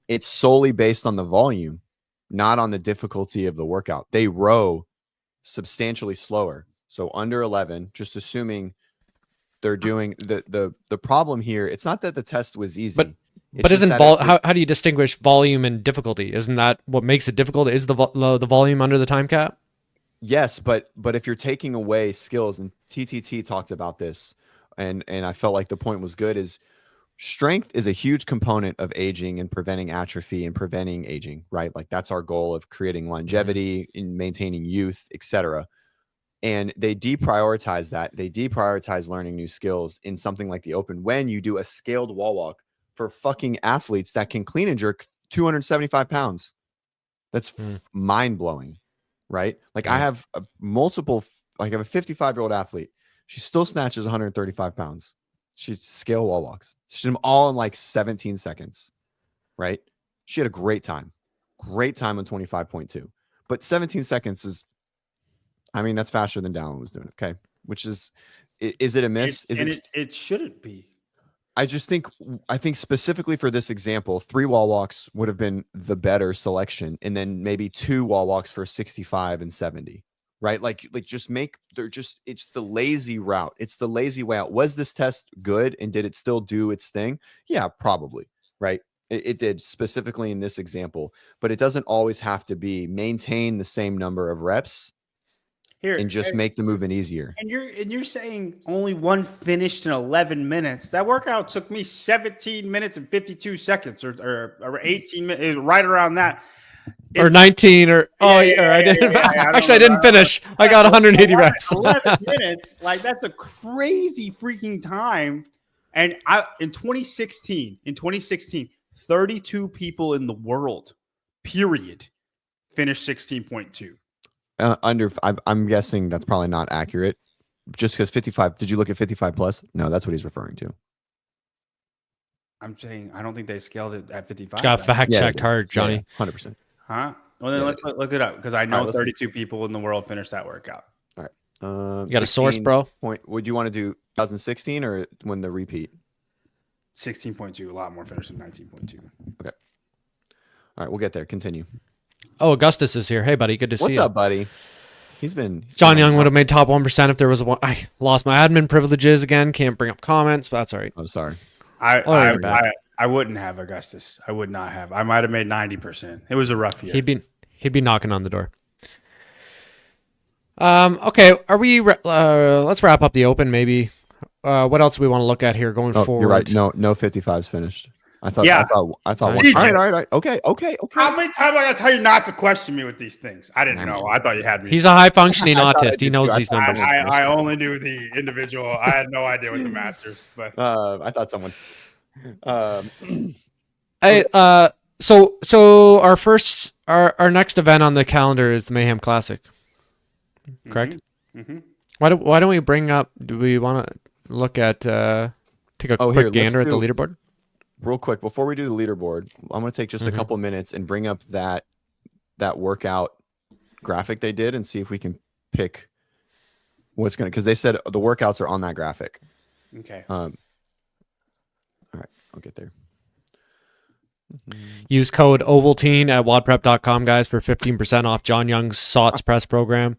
It's solely based on the volume, not on the difficulty of the workout. They row substantially slower. So under 11, just assuming they're doing the problem here. It's not that the test was easy. But isn't how do you distinguish volume and difficulty? Isn't that what makes it difficult? Is the volume under the time cap? Yes, but if you're taking away skills, and TTT talked about this, and I felt like the point was good, is strength is a huge component of aging and preventing atrophy and preventing aging, right? Like that's our goal of creating longevity, in maintaining youth, etc. And they deprioritize that. They deprioritize learning new skills in something like the Open when you do a scaled wall walk for fucking athletes that can clean and jerk 275 pounds. That's mind blowing, right? Like I have a 55-year-old athlete. She still snatches 135 pounds. She scale wall walks. She did them all in like 17 seconds, right? She had a great time on 25.2, but 17 seconds is, I mean, that's faster than Dallin was doing. Okay. Which is it a miss? It shouldn't be. I think specifically for this example, 3 wall walks would have been the better selection, and then maybe 2 wall walks for 65 and 70, right? Like just it's the lazy route. It's the lazy way out. Was this test good, and did it still do its thing? Yeah, probably, right? It did, specifically in this example, but it doesn't always have to be maintain the same number of reps and just make the movement easier. And you're saying only 1 finished in 11 minutes. That workout took me 17 minutes and 52 seconds or 18 minutes, right around that. or 19 or I didn't actually I didn't finish. I got 180 reps. 11 minutes, like that's a crazy freaking time. And in 2016, 32 people in the world, period, finished 16.2. I'm guessing that's probably not accurate. Just because 55. Did you look at 55 plus? No, that's what he's referring to. I'm saying I don't think they scaled it at 55. Got fact checked hard, Johnny. 100%. Huh? Well, then let's look it up because I know 32 people in the world finished that workout. All right. You got a source, bro? Would you want to do 2016 or when the repeat? 16.2. A lot more finished than 19.2. Okay. All right, we'll get there. Continue. Oh, Augustus is here. Hey, buddy. Good to see you. What's up, buddy? He's John Young would have made top 1% if there was one. I lost my admin privileges again. Can't bring up comments, but that's all right. I'm sorry. I wouldn't have Augustus. I would not have. I might have made 90%. It was a rough year. He'd be knocking on the door. Okay. Are we? Let's wrap up the open. Maybe. What else do we want to look at here going forward? You're right. No 55's finished. I thought. All right. Okay. How many times I gotta tell you not to question me with these things? I didn't know. I thought you had me. He's a high functioning autist. He knows these numbers. I only knew the individual. I had no idea with the masters. But I thought someone. So our next event on the calendar is the Mayhem Classic. Correct. Mm-hmm. Why don't we bring up? Do we want to look at take a quick gander at the leaderboard? Real quick, before we do the leaderboard, I'm going to take just a couple minutes and bring up that workout graphic they did and see if we can pick what's going to, because they said the workouts are on that graphic. Okay. All right, I'll get there. Use code Ovaltine at WODprep.com, guys, for 15% off John Young's SOTS press program.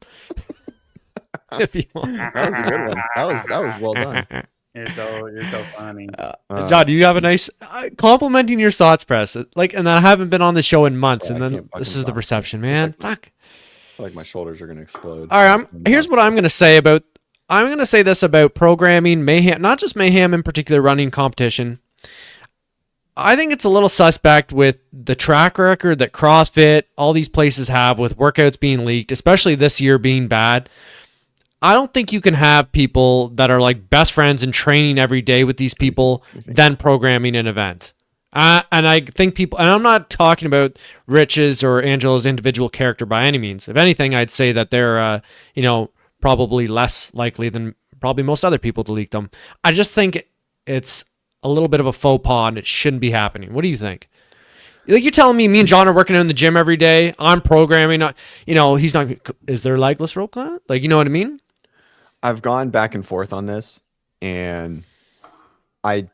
If you want. That was a good one. That was well done. You're so funny. John, do you have a nice complimenting your SOTS press? And I haven't been on the show in months, and then this is the perception, man. Fuck. I feel like my shoulders are gonna explode. All right, here's what I'm gonna say about. I'm gonna say this about programming Mayhem, not just Mayhem in particular, running competition. I think it's a little suspect with the track record that CrossFit, all these places have with workouts being leaked, especially this year being bad. I don't think you can have people that are like best friends and training every day with these people, then programming an event. And I think people, and I'm not talking about Rich's or Angelo's individual character by any means. If anything, I'd say that they're, probably less likely than probably most other people to leak them. I just think it's a little bit of a faux pas and it shouldn't be happening. What do you think? Like, you're telling me and John are working in the gym every day. I'm programming. He's not. Is there legless rope climb? Like, you know what I mean? I've gone back and forth on this, and I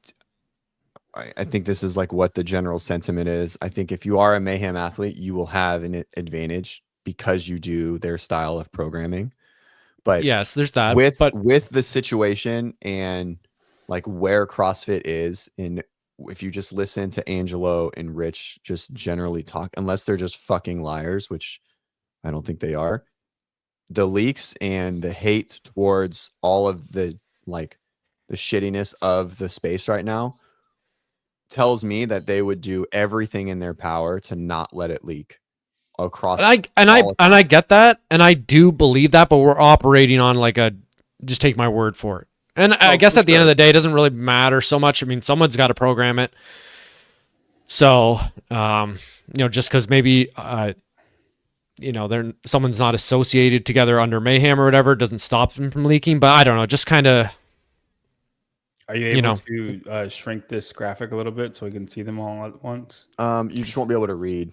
think this is like what the general sentiment is. I think if you are a Mayhem athlete, you will have an advantage because you do their style of programming. But yes, there's that. With the situation and like where CrossFit is, and if you just listen to Angelo and Rich just generally talk, unless they're just fucking liars, which I don't think they are, the leaks and the hate towards all of the shittiness of the space right now tells me that they would do everything in their power to not let it leak across. And I get that, and I do believe that, but we're operating on just take my word for it. And I guess at the end of the day, it doesn't really matter so much. I mean, someone's got to program it. So, just because maybe, someone's not associated together under Mayhem or whatever doesn't stop them from leaking. But I don't know, just kind of. Are you able to shrink this graphic a little bit so we can see them all at once? You just won't be able to read.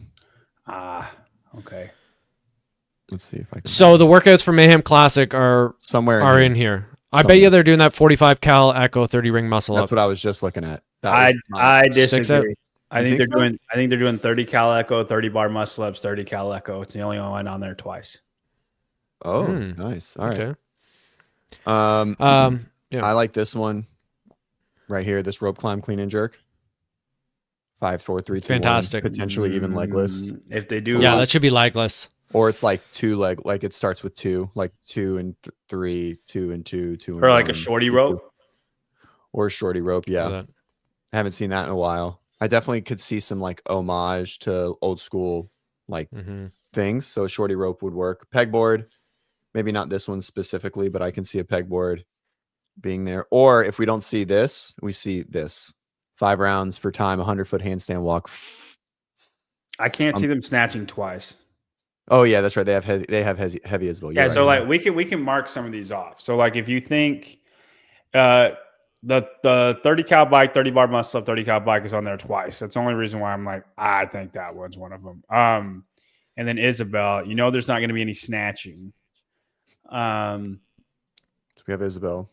Okay. Let's see if I can. So the workouts for Mayhem Classic are somewhere in here. I bet you they're doing that 45 cal echo 30 ring muscle up. That's what I was just looking at. I disagree. I think they're doing 30 cal echo, 30 bar muscle ups, 30 cal echo. It's the only one on there twice. Oh, nice. All right. Okay. I like this one right here. This rope climb, clean and jerk. 5, 4, 3, 2, fantastic. 1, potentially even legless. If they do, that should be legless. Or it's like 2 leg, like it starts with 2, like 2 and 3, 2 and 2, 2 and or like 1, a shorty rope, or a shorty rope. Yeah, I haven't seen that in a while. I definitely could see some like homage to old school like things. So a shorty rope would work. Pegboard, maybe not this one specifically, but I can see a pegboard being there. Or if we don't see this, we see this. 5 rounds for time, 100-foot handstand walk. I can't see them snatching twice. Oh yeah, that's right. They have heavy as well. Yeah, You're so right. like we can mark some of these off. So like if you think the 30 cal bike, 30 bar muscle up, 30 cal bike is on there twice. That's the only reason why I'm like, I think that one's one of them. And then Isabel, there's not going to be any snatching. So we have Isabel.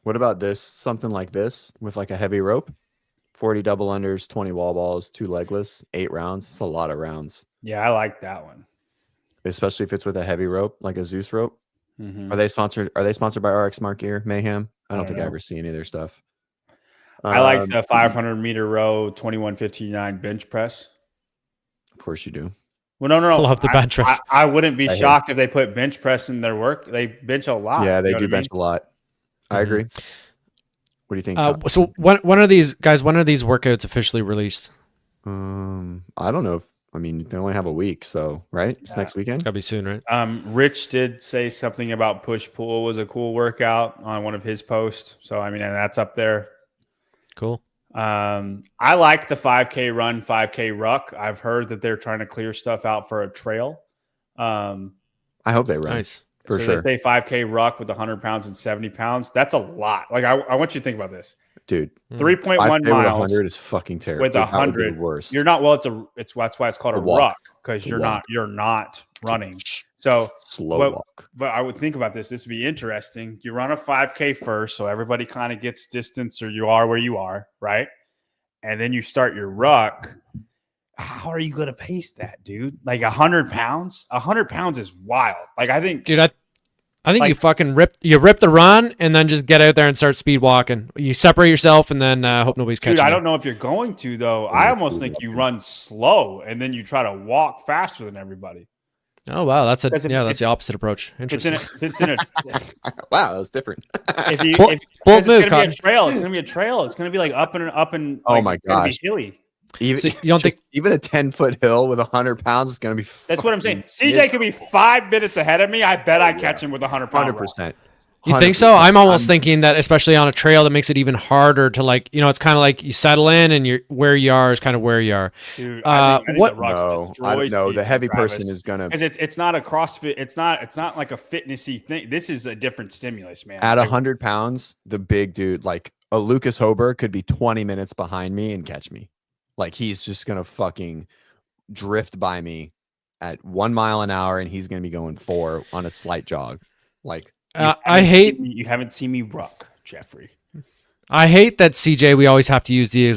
What about this? Something like this with like a heavy rope, 40 double unders, 20 wall balls, 2 legless, 8 rounds. It's a lot of rounds. Yeah, I like that one. Especially if it's with a heavy rope, like a Zeus rope. Mm-hmm. Are they sponsored by RX Smart Gear, Mayhem? I don't think I ever see any of their stuff. I like the 500 meter row, 2159 bench press. Of course you do. Well, no. Pull up the bench press. I wouldn't be shocked if they put bench press in their work. They bench a lot. Yeah, they do bench a lot. I agree. What do you think? So when are these workouts officially released? I don't know. They only have a week, so right? It's next weekend. Gotta be soon, right? Rich did say something about push pull was a cool workout on one of his posts. So and that's up there. Cool. I like the 5K run, 5K ruck. I've heard that they're trying to clear stuff out for a trail. I hope they run. Nice. For so sure. They say 5K ruck with 100 pounds and 70 pounds. That's a lot. Like I want you to think about this, dude. 3.1 miles. 100 is fucking terrible. With 100, worse. You're not. Well, that's why it's called a ruck, because you're not running. So slow walk. But I would think about this. This would be interesting. You run a 5K first, so everybody kind of gets distance, or you are where you are, right? And then you start your ruck. How are you going to pace that, dude? Like 100 pounds? 100 pounds is wild. Like I think, dude, I think you fucking rip the run and then just get out there and start speed walking. You separate yourself and then hope nobody's catching you. I don't know if you're going to though. I almost think you run slow and then you try to walk faster than everybody. Oh wow, that's the opposite approach. Interesting. Wow, that's different. Bold move, it's gonna be a trail. It's gonna be a trail. It's gonna be like up and. Oh my gosh, hilly. Even you don't think even a 10-foot hill with 100 pounds is going to be? That's what I'm saying. CJ could be 5 minutes ahead of me. I bet I catch him with 100 pounds. 100%. You think so? I'm almost thinking that, especially on a trail, that makes it even harder to it's kind of like you settle in and where you are is kind of where you are. Dude, I think no, I don't know. The heavy person is gonna because it's not a CrossFit. It's not like a fitnessy thing. This is a different stimulus, man. At 100 pounds, the big dude, like a Lucas Hober, could be 20 minutes behind me and catch me. Like he's just gonna fucking drift by me at 1 mile an hour, and he's gonna be going 4 on a slight jog. Like I hate you haven't seen me ruck, Jeffrey. I hate that CJ. We always have to use you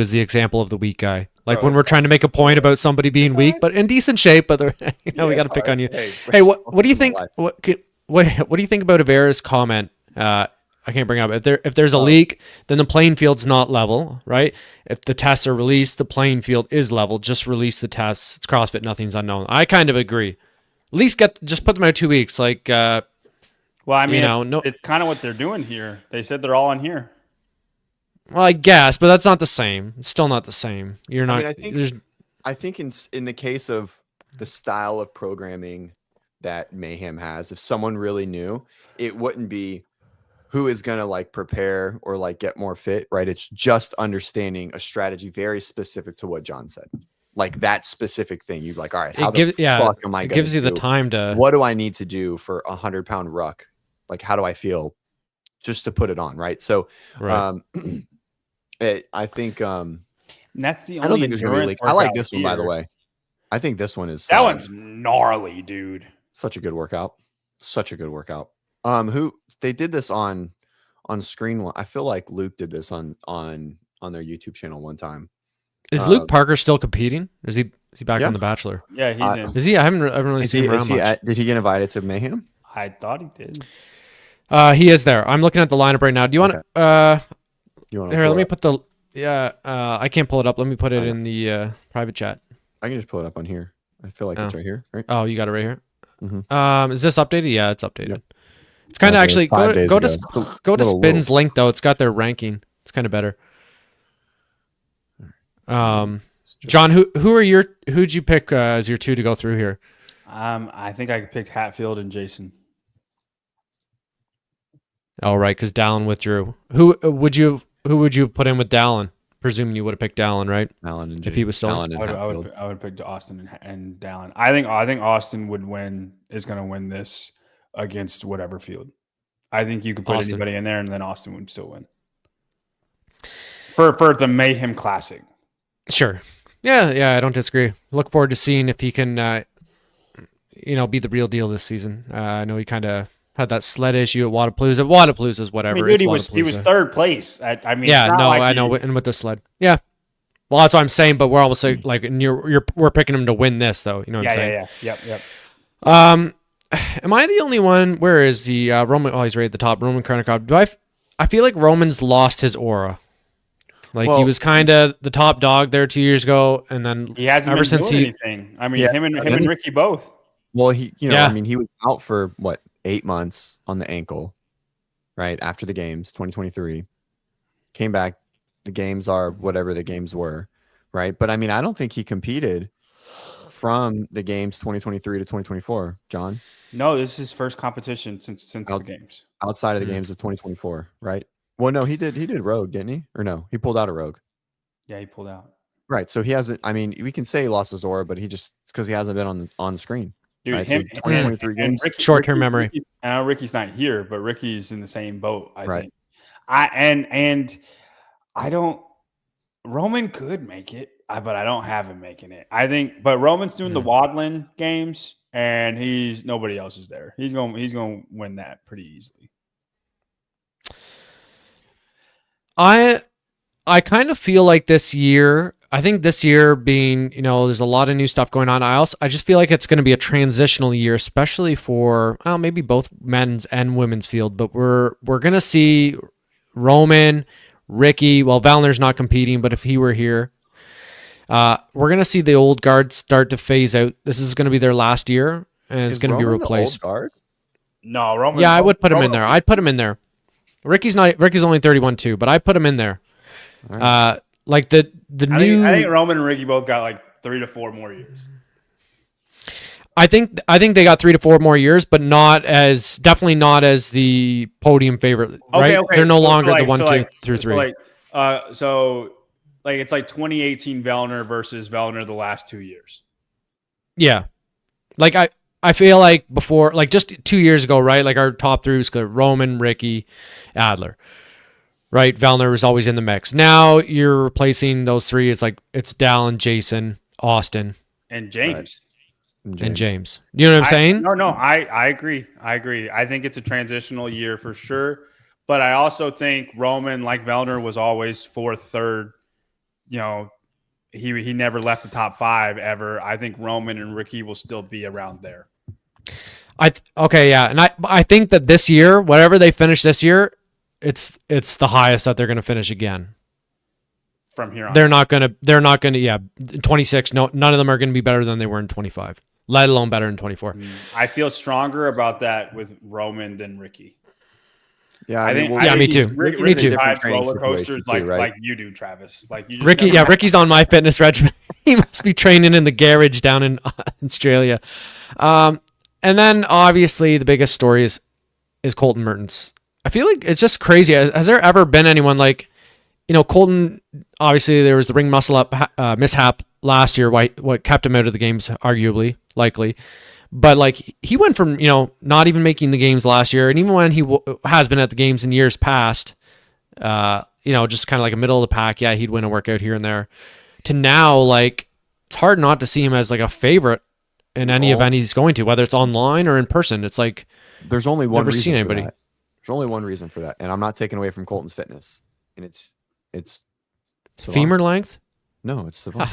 as the example of the weak guy. Like when we're trying to make a point about somebody being weak, but in decent shape, but we got to pick on you. Hey, what do you think? What do you think about Avera's comment? I can't bring up if there's a leak, then the playing field's not level, right? If the tests are released, the playing field is level. Just release the tests. It's CrossFit, nothing's unknown. I kind of agree. At least just put them out 2 weeks. Like, well, I mean, it's kind of what they're doing here. They said they're all in here. Well, I guess, but that's not the same. It's still not the same. You're not. I think in the case of the style of programming that Mayhem has, if someone really knew, it wouldn't be who is going to like prepare or like get more fit, right? It's just understanding a strategy very specific to what John said. Like that specific thing. You'd like, all right, how the fuck am I going to gives you the time to, what do I need to do for 100-pound ruck? Like, how do I feel just to put it on? Right. So, right. I think, that's the only, I don't think there's going to be a leak. I like this one, by the way. I think this one is, that one's gnarly, dude. Such a good workout. Such a good workout. Who they did this on screen. I feel like Luke did this on their YouTube channel one time. Is Luke Parker still competing? Is he back on The Bachelor? Yeah, he's in. Is he? I haven't really seen him around much. Did he get invited to Mayhem? I thought he did. He is there. I'm looking at the lineup right now. Do you want to? Here, let me put the. Yeah, I can't pull it up. Let me put it in the private chat. I can just pull it up on here. I feel like it's right here. Right? Oh, you got it right here. Mm-hmm. Is this updated? Yeah, it's updated. Yep. It's kind of actually go to Spin's link though. It's got their ranking. It's kind of better. Let's John, who'd you pick as your 2 to go through here? I think I picked Hatfield and Jason. Oh, right, because Dallin withdrew. Who would you have put in with Dallin? Presuming you would have picked Dallin, right? Dallin and Jason. If he was still, I would pick Austin and Dallin. I think Austin would win. Is going to win this against whatever field. I think you could put anybody in there, and then Austin would still win. For the Mayhem Classic. Sure. Yeah, I don't disagree. Look forward to seeing if he can, be the real deal this season. I know he kind of had that sled issue at Wadapalooza. Wadapalooza's whatever. I mean, dude, he was third place. I mean, yeah, no, I know, and with the sled, yeah. Well, that's what I'm saying. But we're almost like, and we're picking him to win this, though. You know what I'm saying? Yep. Am I the only one? Where is the Roman? Oh, he's right at the top. Roman Kronikov. I feel like Roman's lost his aura. Like he was kind of the top dog there 2 years ago, and then he hasn't ever been since doing anything. I mean, him and Ricky both. Well, he was out for 8 months on the ankle, right after the games, 2023. Came back. The games are whatever the games were, right? But I mean, I don't think he competed from the games 2023 to 2024. John? No, this is his first competition since the games. Outside of the games of 2024, right? Well, no, he did Rogue, didn't he? Or no, he pulled out a Rogue. Yeah, he pulled out. Right. So he hasn't. I mean, we can say he lost his aura, but it's because he hasn't been on the screen. Dude, right? So 2023 games. Short-term memory. I know Ricky's not here, but Ricky's in the same boat. I right. think. I don't. Roman could make it, but I don't have him making it. I think, but Roman's doing the Wadland games, and nobody else is there. He's going to win that pretty easily. I kind of feel like this year, I think this year being, there's a lot of new stuff going on. I just feel like it's going to be a transitional year, especially for maybe both men's and women's field. But we're going to see Roman, Ricky. Well, Valner's not competing, but if he were here, we're going to see the old guard start to phase out. This is going to be their last year, and it's going to be replaced. The old guard? No, Roman. Yeah, I would put him in there. I'd put him in there. Ricky's only 31 too, but I put him in there. Right. Like the new. I think Roman and Ricky both got like 3 to 4 more years. I think they got 3 to 4 more years, but definitely not as the podium favorite. Right? Okay. They're no longer the 1, 2 through 3. So it's like 2018 Vellner versus Vellner the last 2 years. Yeah, like I feel like before, like just 2 years ago, right? Like our top 3 was Roman, Ricky, Adler, right? Vellner was always in the mix. Now you're replacing those 3. It's Dallin, Jason, Austin, and James. Right. And James. You know what I'm saying? No, I agree. I think it's a transitional year for sure. But I also think Roman, like Vellner, was always 4th, 3rd. He never left the top 5 ever. I think Roman and Ricky will still be around there. And I think that this year, whatever they finish this year, it's the highest that they're going to finish again. From here on, they're not going to. Yeah, 26. No, none of them are going to be better than they were in 25. Let alone better in 24. I feel stronger about that with Roman than Ricky. Yeah, me too. Me too. Roller coasters like you do, Travis. Like you. Ricky's on my fitness regimen. He must be training in the garage down in Australia. And then obviously the biggest story is Colton Mertens. I feel like it's just crazy. Has there ever been anyone like, Colton? Obviously there was the ring muscle up mishap last year. What kept him out of the games, arguably, likely. But like he went from not even making the games last year, and even when he has been at the games in years past, just kind of like a middle of the pack. Yeah, he'd win a workout here and there. To now, like it's hard not to see him as like a favorite in any event he's going to, whether it's online or in person. It's like there's only one reason seen anybody. For that. There's only one reason for that, and I'm not taking away from Colton's fitness, and it's femur length. No, it's Savant.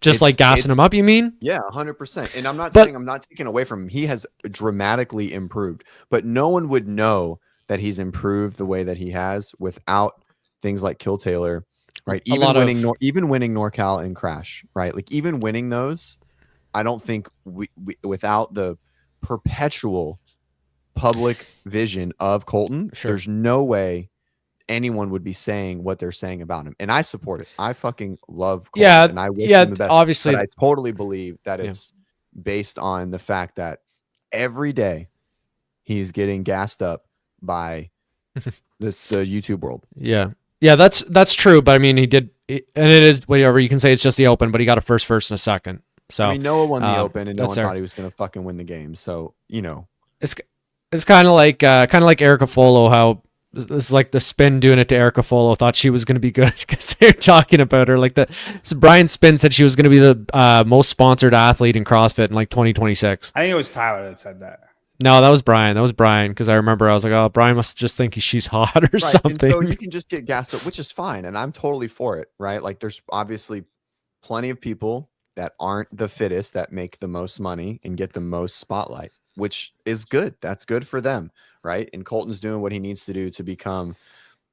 Just like gassing him up, you mean? Yeah, 100%. And I'm not saying I'm not taking away from him. He has dramatically improved, but no one would know that he's improved the way that he has without things like Kill Taylor, right? Even winning NorCal and Crash, right? Like even winning those, I don't think we without the perpetual public vision of Colton, there's no way anyone would be saying what they're saying about him. And I support it. I fucking love Colton, Yeah, and I wish him the best. obviously. But I totally believe that it's based on the fact that every day he's getting gassed up by the YouTube world. Yeah, that's true. But I mean, he did, and it is whatever you can say. It's just the Open, but he got a first, and a second. So I mean, Noah won the Open, and no one thought he was going to fucking win the game. So it's kind of like Erica Folo. How it's like the spin doing it to Erica Folo. Thought she was going to be good because they're talking about her. Like Brian Spin said she was going to be the most sponsored athlete in CrossFit in like 2026. I think it was Tyler that said that. No, that was Brian. Because I remember I was like, oh, Brian must just think she's hot or something. And so you can just get gassed up, which is fine, and I'm totally for it, right? Like there's obviously plenty of people that aren't the fittest that make the most money and get the most spotlight, which is good. That's good for them, right? And Colton's doing what he needs to do to become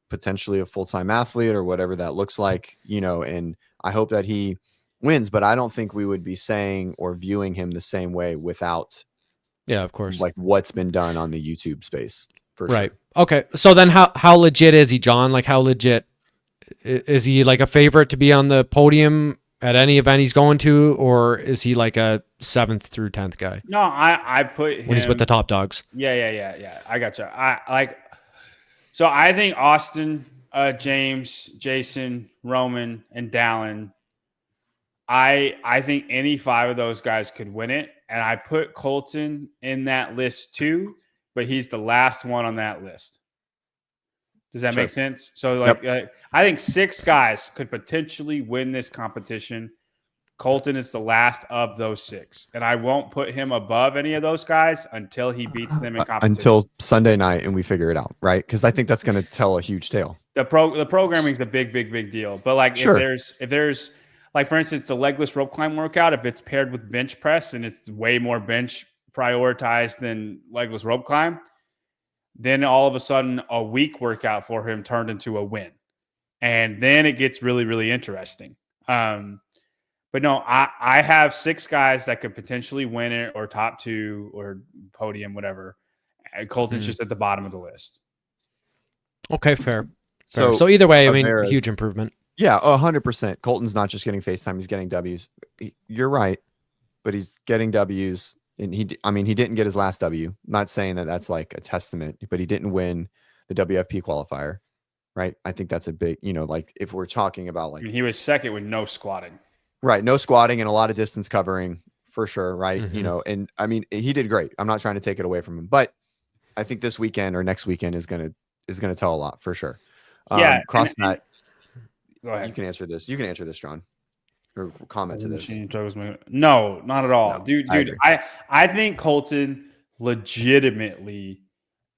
potentially a full-time athlete or whatever that looks like, and I hope that he wins, but I don't think we would be saying or viewing him the same way without of course, like what's been done on the YouTube space for right. Sure. Okay. So then how legit is he, John? Like how legit is he? Like a favorite to be on the podium at any event he's going to, or is he like a 7th through 10th guy? No, I put him when he's with the top dogs. Yeah. I gotcha. So I think Austin, James, Jason, Roman, and Dallin. I think any 5 of those guys could win it, and I put Colton in that list too, but he's the last one on that list. Does that make sense? So I think 6 guys could potentially win this competition. Colton is the last of those 6, and I won't put him above any of those guys until he beats them in competition. Until Sunday night and we figure it out, right? Because I think that's going to tell a huge tale. The programming is a big deal, but like sure. if there's like, for instance, the legless rope climb workout, if it's paired with bench press and it's way more bench prioritized than legless rope climb, then all of a sudden a weak workout for him turned into a win. And then it gets really, really interesting. But no, I have 6 guys that could potentially win it or top 2 or podium, whatever. Colton's just at the bottom of the list. Okay, fair. So either way, I mean, huge improvement. Yeah, 100%. Colton's not just getting FaceTime; he's getting W's. You're right, but he's getting W's, and he didn't get his last W. Not saying that that's like a testament, but he didn't win the WFP qualifier, right? I think that's a big, like if we're talking about like he was second with no squatting, right? No squatting and a lot of distance covering for sure, right? Mm-hmm. And I mean he did great. I'm not trying to take it away from him, but I think this weekend or next weekend is gonna tell a lot for sure. CrossFit. Go ahead. You can answer this. You can answer this, John. Or comment to this. No, not at all. No, Dude, I think Colton legitimately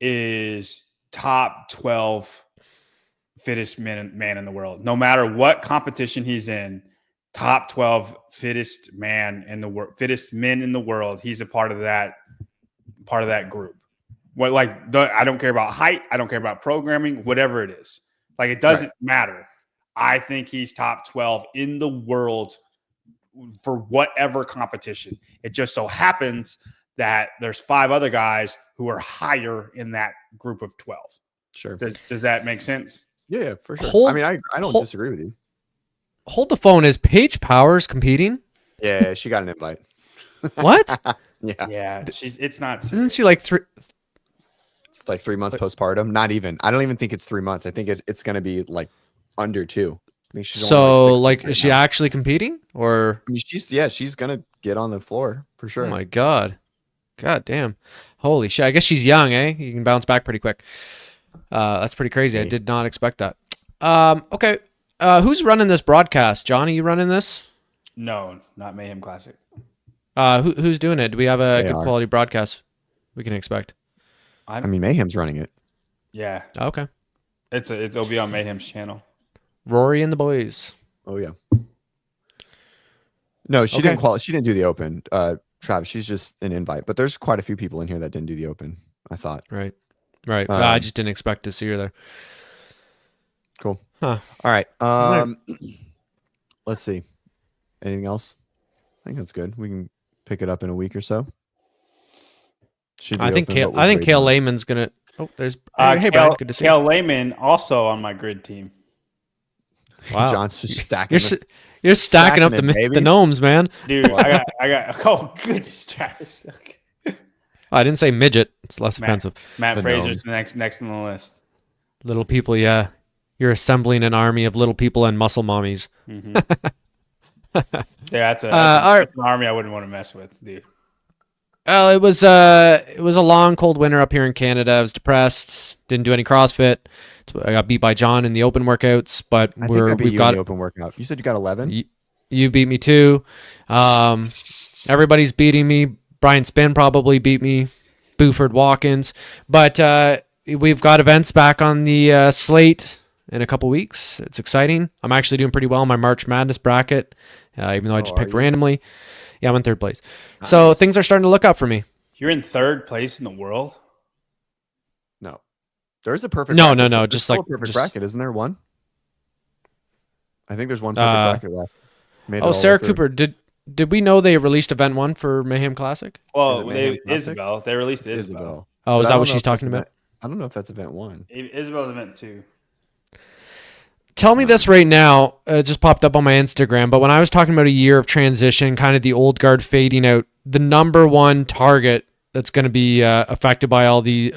is top 12 fittest man in the world. No matter what competition he's in, top 12 fittest men in the world. He's a part of that group. I don't care about height. I don't care about programming, whatever it is. Like, it doesn't matter. I think he's top 12 in the world for whatever competition. It just so happens that there's 5 other guys who are higher in that group of 12. Sure. Does that make sense? Yeah, for sure. I don't disagree with you. Hold the phone. Is Paige Powers competing? Yeah, she got an invite. What? Yeah. It's not. Isn't she like 3? It's like 3 months postpartum. Not even. I don't even think it's 3 months. I think it's going to be like under 2. I think she's is she actually competing or? I mean, she's gonna get on the floor for sure. Oh my god damn, holy shit! I guess she's young, eh? You can bounce back pretty quick. That's pretty crazy. I did not expect that. Okay, who's running this broadcast? Johnny, you running this? No, not Mayhem Classic. Who's doing it? Do we have a good quality broadcast we can expect? I mean, Mayhem's running it. Yeah. Okay. It'll be on Mayhem's channel. Rory and the boys. Oh yeah. No, she didn't qualify. She didn't do the Open. Travis, she's just an invite. But there's quite a few people in here that didn't do the Open, I thought. Right. I just didn't expect to see her there. Cool. Huh. All right. Let's see. Anything else? I think that's good. We can pick it up in a week or so. I think Kale Layman's gonna. Oh, there's hey Brian, good to see you. Kale Lehman also on my grid team. Wow, John's just stacking. You're stacking up the gnomes, man. Dude, I got. Oh goodness, Travis. Okay. I didn't say midget. It's less offensive. Matt The Fraser's gnomes. next on the list. Little people, yeah. You're assembling an army of little people and muscle mommies. Mm-hmm. Yeah, that's an army I wouldn't want to mess with, dude. Well, it was a long, cold winter up here in Canada. I was depressed. Didn't do any CrossFit. I got beat by John in the open workouts, but we've got the open workout. You said you got 11. You beat me too. Everybody's beating me. Brian Spin probably beat me. Buford Watkins, but we've got events back on the slate in a couple weeks. It's exciting. I'm actually doing pretty well in my March Madness bracket, even though I just picked randomly. Yeah, I'm in third place. Nice. So things are starting to look up for me. You're in third place in the world? No. There's a perfect No. There's just still like a perfect bracket, isn't there one? I think there's one perfect bracket left. Sarah Cooper, did we know they released event 1 for Mayhem Classic? Well, Isabel. They released Isabel. Oh, is that what she's talking about? I don't know if that's event 1. Isabel's event 2. Tell me this right now. It just popped up on my Instagram, but when I was talking about a year of transition, kind of the old guard fading out, the number one target that's going to be affected by all the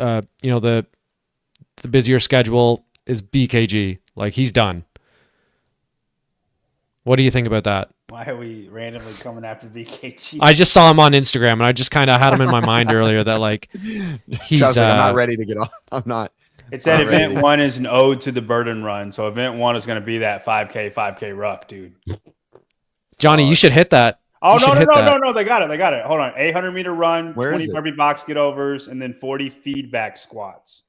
the busier schedule is BKG. Like, he's done. What do you think about that? Why are we randomly coming after BKG? I just saw him on Instagram, and I just kind of had him in my mind earlier that, like, he's I'm not ready to get off. I'm not. It said event 1 is an ode to the burden run. So event 1 is going to be that 5K ruck, dude. Johnny, you should hit that. Oh, no. They got it. Hold on. 800-meter run, 20 burpee box get overs, and then 40 feedback squats.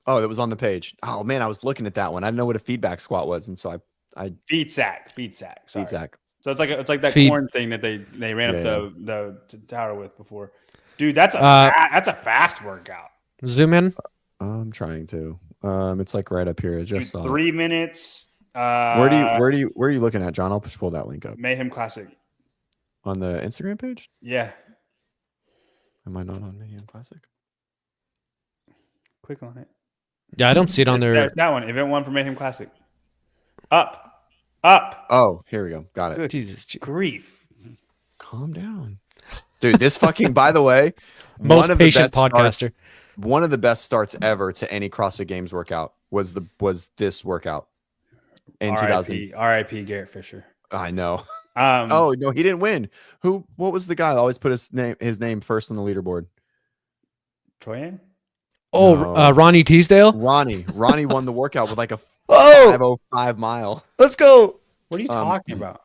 Oh, that was on the page. Oh, man, I was looking at that one. I didn't know what a feedback squat was. And so I feed sack. Sorry. Feed sack. So it's like that corn thing that they ran up the tower with before. Dude, that's a fast workout. Zoom in. I'm trying to. It's like right up here. I just saw 3 minutes. Where are you looking at, John? I'll just pull that link up. Mayhem Classic. On the Instagram page? Yeah. Am I not on Mayhem Classic? Click on it. Yeah, I don't see it on there. There's that one. Event 1 for Mayhem Classic. Up. Oh, here we go. Got it. Good Jesus grief. Calm down. Dude, this fucking, by the way, most patient podcaster. One of the best starts ever to any CrossFit Games workout was this workout in 2000. RIP Garrett Fisher. I know. Oh no, he didn't win. What was the guy that always put his name first on the leaderboard? Troyan? Oh, no. Ronnie Teasdale? Ronnie won the workout with like a 5:05 mile. Let's go. What are you talking about?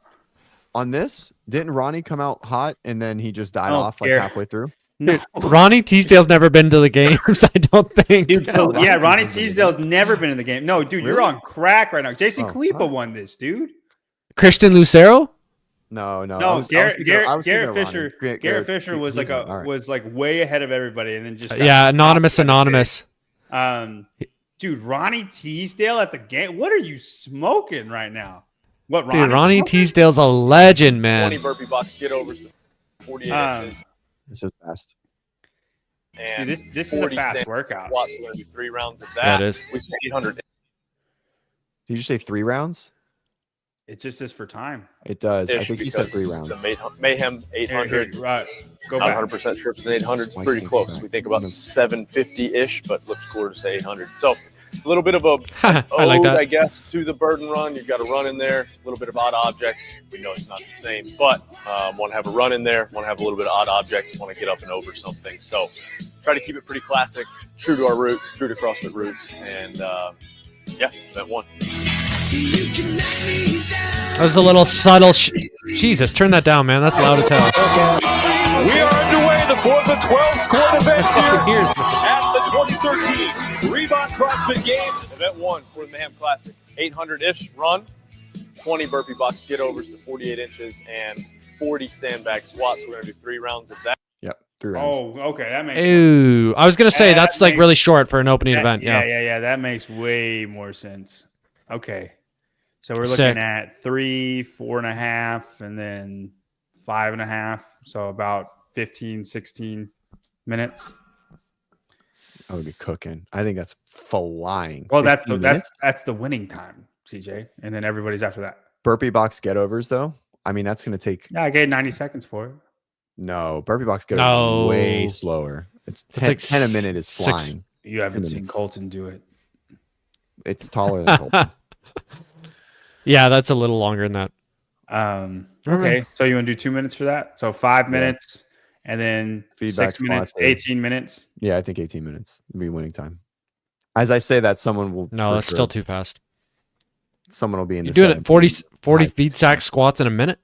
On this, didn't Ronnie come out hot and then he just died off like halfway through? No. Ronnie Teasdale's never been to the games, I don't think. Dude, Ronnie Teasdale's never been in the game. No, dude, you're on crack right now. Jason Kalipa won this, dude. Christian Lucero? No. Garrett Fisher was like way ahead of everybody, and then just anonymous. Dude, Ronnie Teasdale at the game. What are you smoking right now? What, Ronnie? Dude, Ronnie Teasdale's a legend, man. 20 burpee box get overs to 48 inches. This is fast. And dude, this is a fast workout. We're going to do 3 rounds of that. That is. We said 800. Did you say 3 rounds? It just is for time. It does. I think you said 3 rounds. The Mayhem 800. Right. Go Not back. 100% sure if it's 800. It's pretty close. We think about 750-ish, but looks cooler to say 800. So a little bit of a I like that. I guess, to the burden run. You've got a run in there, a little bit of odd objects. We know it's not the same, but want to have a run in there, want to have a little bit of odd objects, want to get up and over something. So try to keep it pretty classic, true to our roots, true to CrossFit roots. And that one. That was a little subtle. Jesus, turn that down, man. That's loud as hell. We are underway the 4th of 12 squad events here at the 2013 Reebok CrossFit Games. Event 1 for the Mayhem Classic. 800-ish run, 20 burpee box get overs to 48 inches, and 40 sandbag squats. We're going to do 3 rounds of that. Yep, 3 rounds. Oh, okay. That makes sense. I was going to say, that's like really short for an opening event. Yeah. That makes way more sense. Okay. So we're looking at 3, 4.5, and then 5.5. So about 15, 16 minutes. I would be cooking. I think that's flying. Well, that's 15 minutes? that's the winning time, CJ, and then everybody's after that. Burpee box get overs though. I mean, that's going to take. Yeah, I gave 90 seconds for it. No, burpee box get No. overs way slower. It's 10, like 10 a minute is 6 flying. You haven't seen minutes. Colton do it. It's taller than Colton. Yeah, that's a little longer than that. Okay, so you want to do 2 minutes for that? So 5 minutes, and then Feedback 6 minutes, squats, 18 minutes. Yeah, I think 18 minutes would be winning time. As I say that, someone will. No, for that's sure- still too fast. Someone will be in You're the. doing it 40 high feed sack squats in a minute.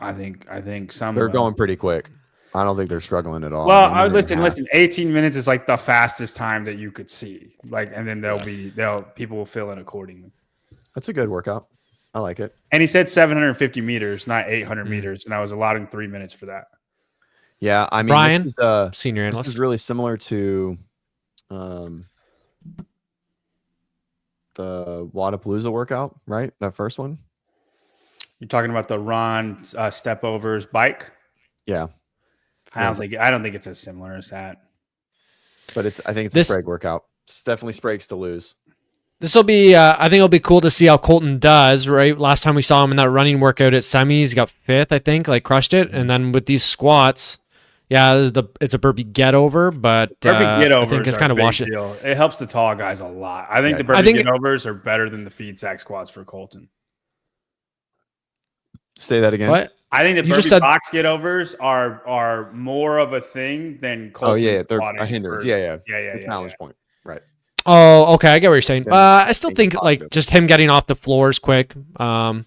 I think some They're going pretty quick. I don't think they're struggling at all. Well, I mean, listen. 18 minutes is like the fastest time that you could see. Like, and then people will fill in accordingly. That's a good workout. I like it. And he said 750 meters, not 800 meters, and I was allotting 3 minutes for that. Yeah, I mean, Brian, this senior is analyst. really similar to the Wadapalooza workout, right? That first one. You're talking about the Ron step overs bike. Yeah, I don't think it's as similar as that. but I think it's This- a Sprague workout. It's definitely Sprague's to lose. This will be, I think it'll be cool to see how Colton does, right? Last time we saw him in that running workout at semis, he got 5th, I think, like crushed it. And then with these squats, yeah, it's a burpee get over, but Burpee get I overs think it's are kind a of big wash it. deal. It helps the tall guys a lot. I think Yeah. the burpee I think get overs are better than the feed sack squats for Colton. Say that again. What? I think the You just burpee said- box get overs are more of a thing than Colton. Oh yeah, they're squatting a hindrance. for- Yeah. yeah. The challenge point. Right. Oh, okay, I get what you're saying. Yeah, I still think positive. like just him getting off the floors quick. I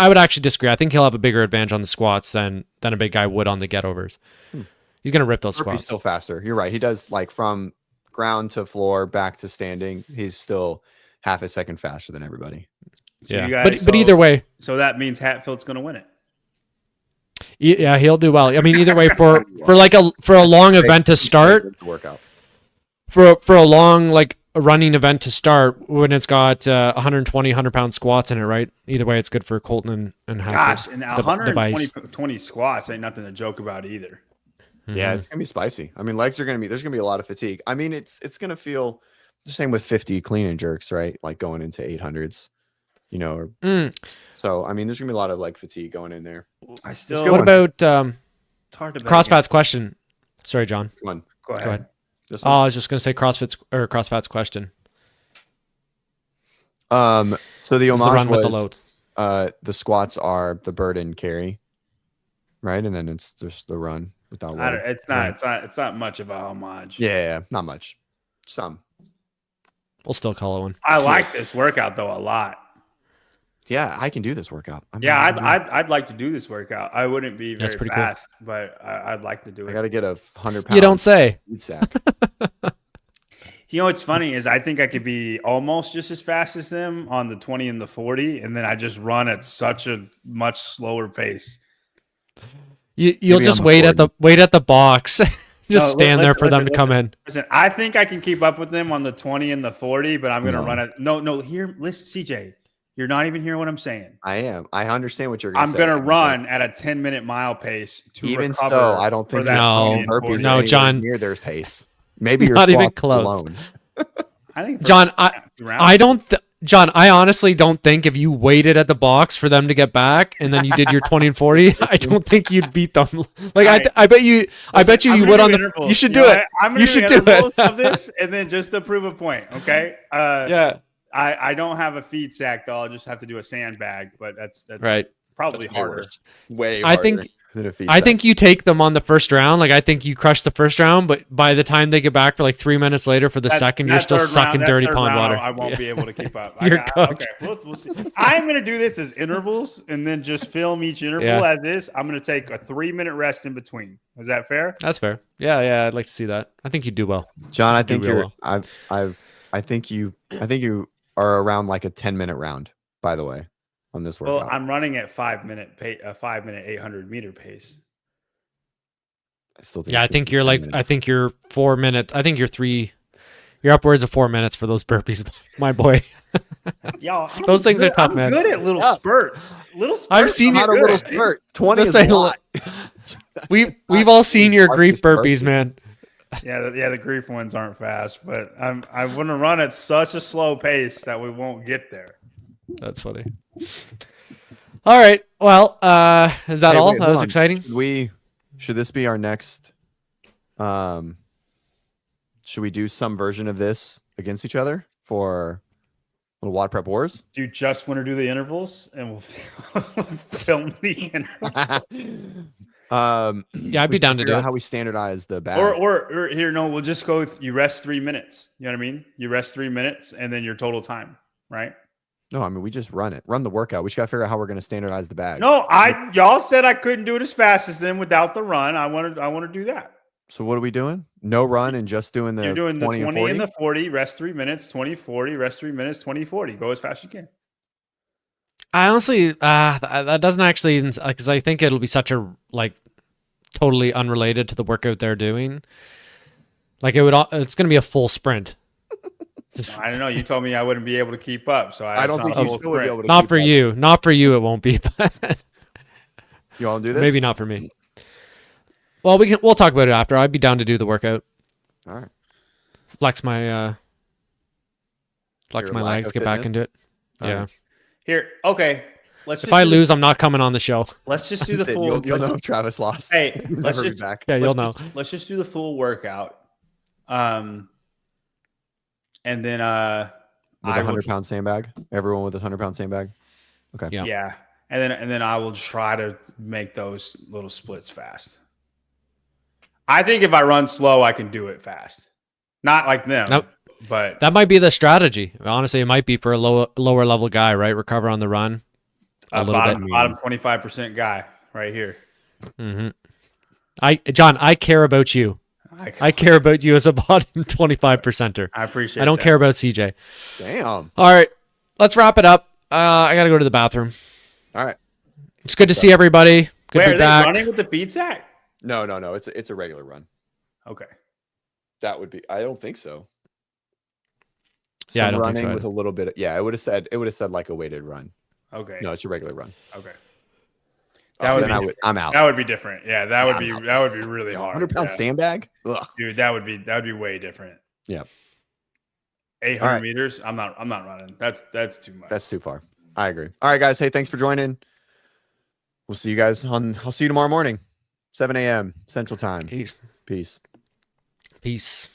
would actually disagree. I think he'll have a bigger advantage on the squats than a big guy would on the get overs. He's gonna rip those Burpee's squats. still faster. You're right. He does like from ground to floor back to standing. He's still half a second faster than everybody. So Yeah, you guys- but either way, So that means Hatfield's going to win it. yeah, he'll do well. I mean, either way, for a long event to start, It's a workout. for a long like a running event to start when it's got 120 100-pound squats in it, right? Either way, it's good for Colton and Gosh, Hatfield. and The 120 squats ain't nothing to joke about either. Yeah, it's gonna be spicy. I mean, there's gonna be a lot of fatigue. I mean, it's gonna feel the same with 50 clean and jerks, right? Like going into 800s, you know. So I mean, there's gonna be a lot of like fatigue going in there. I still. good What one. about It's hard to bet CrossFat's question? Sorry, John. Come on, Go ahead. Go ahead. this Oh, one. I was just gonna say CrossFat's question. So the It's the homage run with the was load. the squats are the burden carry, right? And then it's just the run without load. It's not much of a homage. Yeah, not much. Some. We'll still call it one. I like this workout though a lot. Yeah, I can do this workout. Yeah, I'd like to do this workout. I wouldn't be That's very pretty cool. fast, but I'd like to do I it. got to get a 100-pound. You don't say. feed sack. You know what's funny is I think I could be almost just as fast as them on the 20 and the 40, and then I just run at such a much slower pace. You'll Maybe just on the wait at the box. Just No, stand there for them to come in. Listen, I think I can keep up with them on the 20 and the 40, but I'm going to No. run it. No, here, listen, CJ, you're not even hearing what I'm saying. I am. I understand what you're going to I'm say. going to run at a 10-minute mile pace to Even recover so, I don't for think that No. 20 and burpees 40. No, anywhere John. near their pace. Maybe your Not even squats close. alone. I think John, rounds. John, I honestly don't think if you waited at the box for them to get back and then you did your 20 and 40, I don't think you'd beat them. Like Right. I bet you I'm would gonna on do the. intervals. You should know do what? it. I'm gonna You should do intervals it. of this, and then just to prove a point, okay? Yeah. I don't have a feed sack though. I'll just have to do a sandbag, but that's Right. probably That's way harder. worse. Way I harder think- than a feed I sack. think you take them on the first round. Like I think you crush the first round, but by the time they get back for like 3 minutes later for the second, you're That still third sucking round- that dirty third pond round, water. I won't Yeah. be able to keep up. You're cooked. Okay, we'll see. I'm going to do this as intervals and then just film each interval Yeah. as this. I'm going to take a 3-minute rest in between. Is that fair? That's fair. Yeah, I'd like to see that. I think you do well. John, I do think real you're. well. I think you are around like a 10-minute round. By the way, on this Well, workout, I'm running at 5-minute 800-meter pace. I still think. Yeah, I it's think 15 you're like minutes. I think you're 4 minutes. I think you're upwards of 4 minutes for those burpees, my boy. Y'all, Those things are tough, I'm man. good at little Yeah. spurts. Little spurts. I've seen I'm you- Not a good little at, dude. spurt. 20 This is a ain't a lot. We've all seen your Hard grief to start burpees, with. man. The grief ones aren't fast, but I want to run at such a slow pace that we won't get there. That's funny. All right. Well, is that all? Wait, That was hold on. exciting. Should this be our next? Should we do some version of this against each other for little WODprep wars? Do you just want to do the intervals, and we'll film the intervals? Yeah, I'd be down to do it. How we standardize the bag. Or here, no, we'll just go with you rest 3 minutes. You know what I mean? You rest 3 minutes and then your total time, right? No, I mean, we just run the workout. We just got to figure out how we're going to standardize the bag. No, y'all said I couldn't do it as fast as them without the run. I want to do that. So what are we doing? No run and just doing the You're doing 20 the 20 and and 40? the 40, rest 3 minutes, 20, 40, rest 3 minutes, 20, 40. Go as fast as you can. I honestly, that doesn't actually, because I think it'll be such a totally unrelated to the workout they're doing. It's going to be a full sprint. I don't know. You told me I wouldn't be able to keep up, so I don't think you still would be able to. Not for you. Not for you. It won't be. You want to do this? Maybe not for me. Well, we'll talk about it after. I'd be down to do the workout. All right. Flex my legs, get back into it. All Yeah. right. Here, okay. If I lose, I'm not coming on the show. Let's just do the full. You'll know if Travis lost. Hey, He'll let's never just be back. Yeah, you'll know. Let's just do the full workout. And then With a 100-pound sandbag. Everyone with a 100-pound sandbag. Okay. Yeah. And then I will try to make those little splits fast. I think if I run slow, I can do it fast. Not like them. Nope. But That might be the strategy. Honestly, it might be for a lower level guy, right? Recover on the run. A little bottom bit. 25% guy right here. Mm-hmm. John, I care about you. I care about you as a bottom 25%er. I appreciate it. I don't care about CJ. Damn. All right. Let's wrap it up. I got to go to the bathroom. All right. It's good to see everybody. Good Wait, to are be they back. running with the feed sack? No. It's a regular run. Okay. That would be. I don't think so. Yeah, I Some don't think running so with a little bit. It would have said like a weighted run. Okay. No, it's a regular run. Okay. I'm out. That would be different. Yeah, that would be really hard. 100-pound sandbag? Ugh. Dude, that would be way different. Yeah. 800 meters. I'm not running. That's too much. That's too far. I agree. All right, guys. Hey, thanks for joining. We'll see you guys I'll see you tomorrow morning, 7 a.m. Central Time. Peace. Peace. Peace.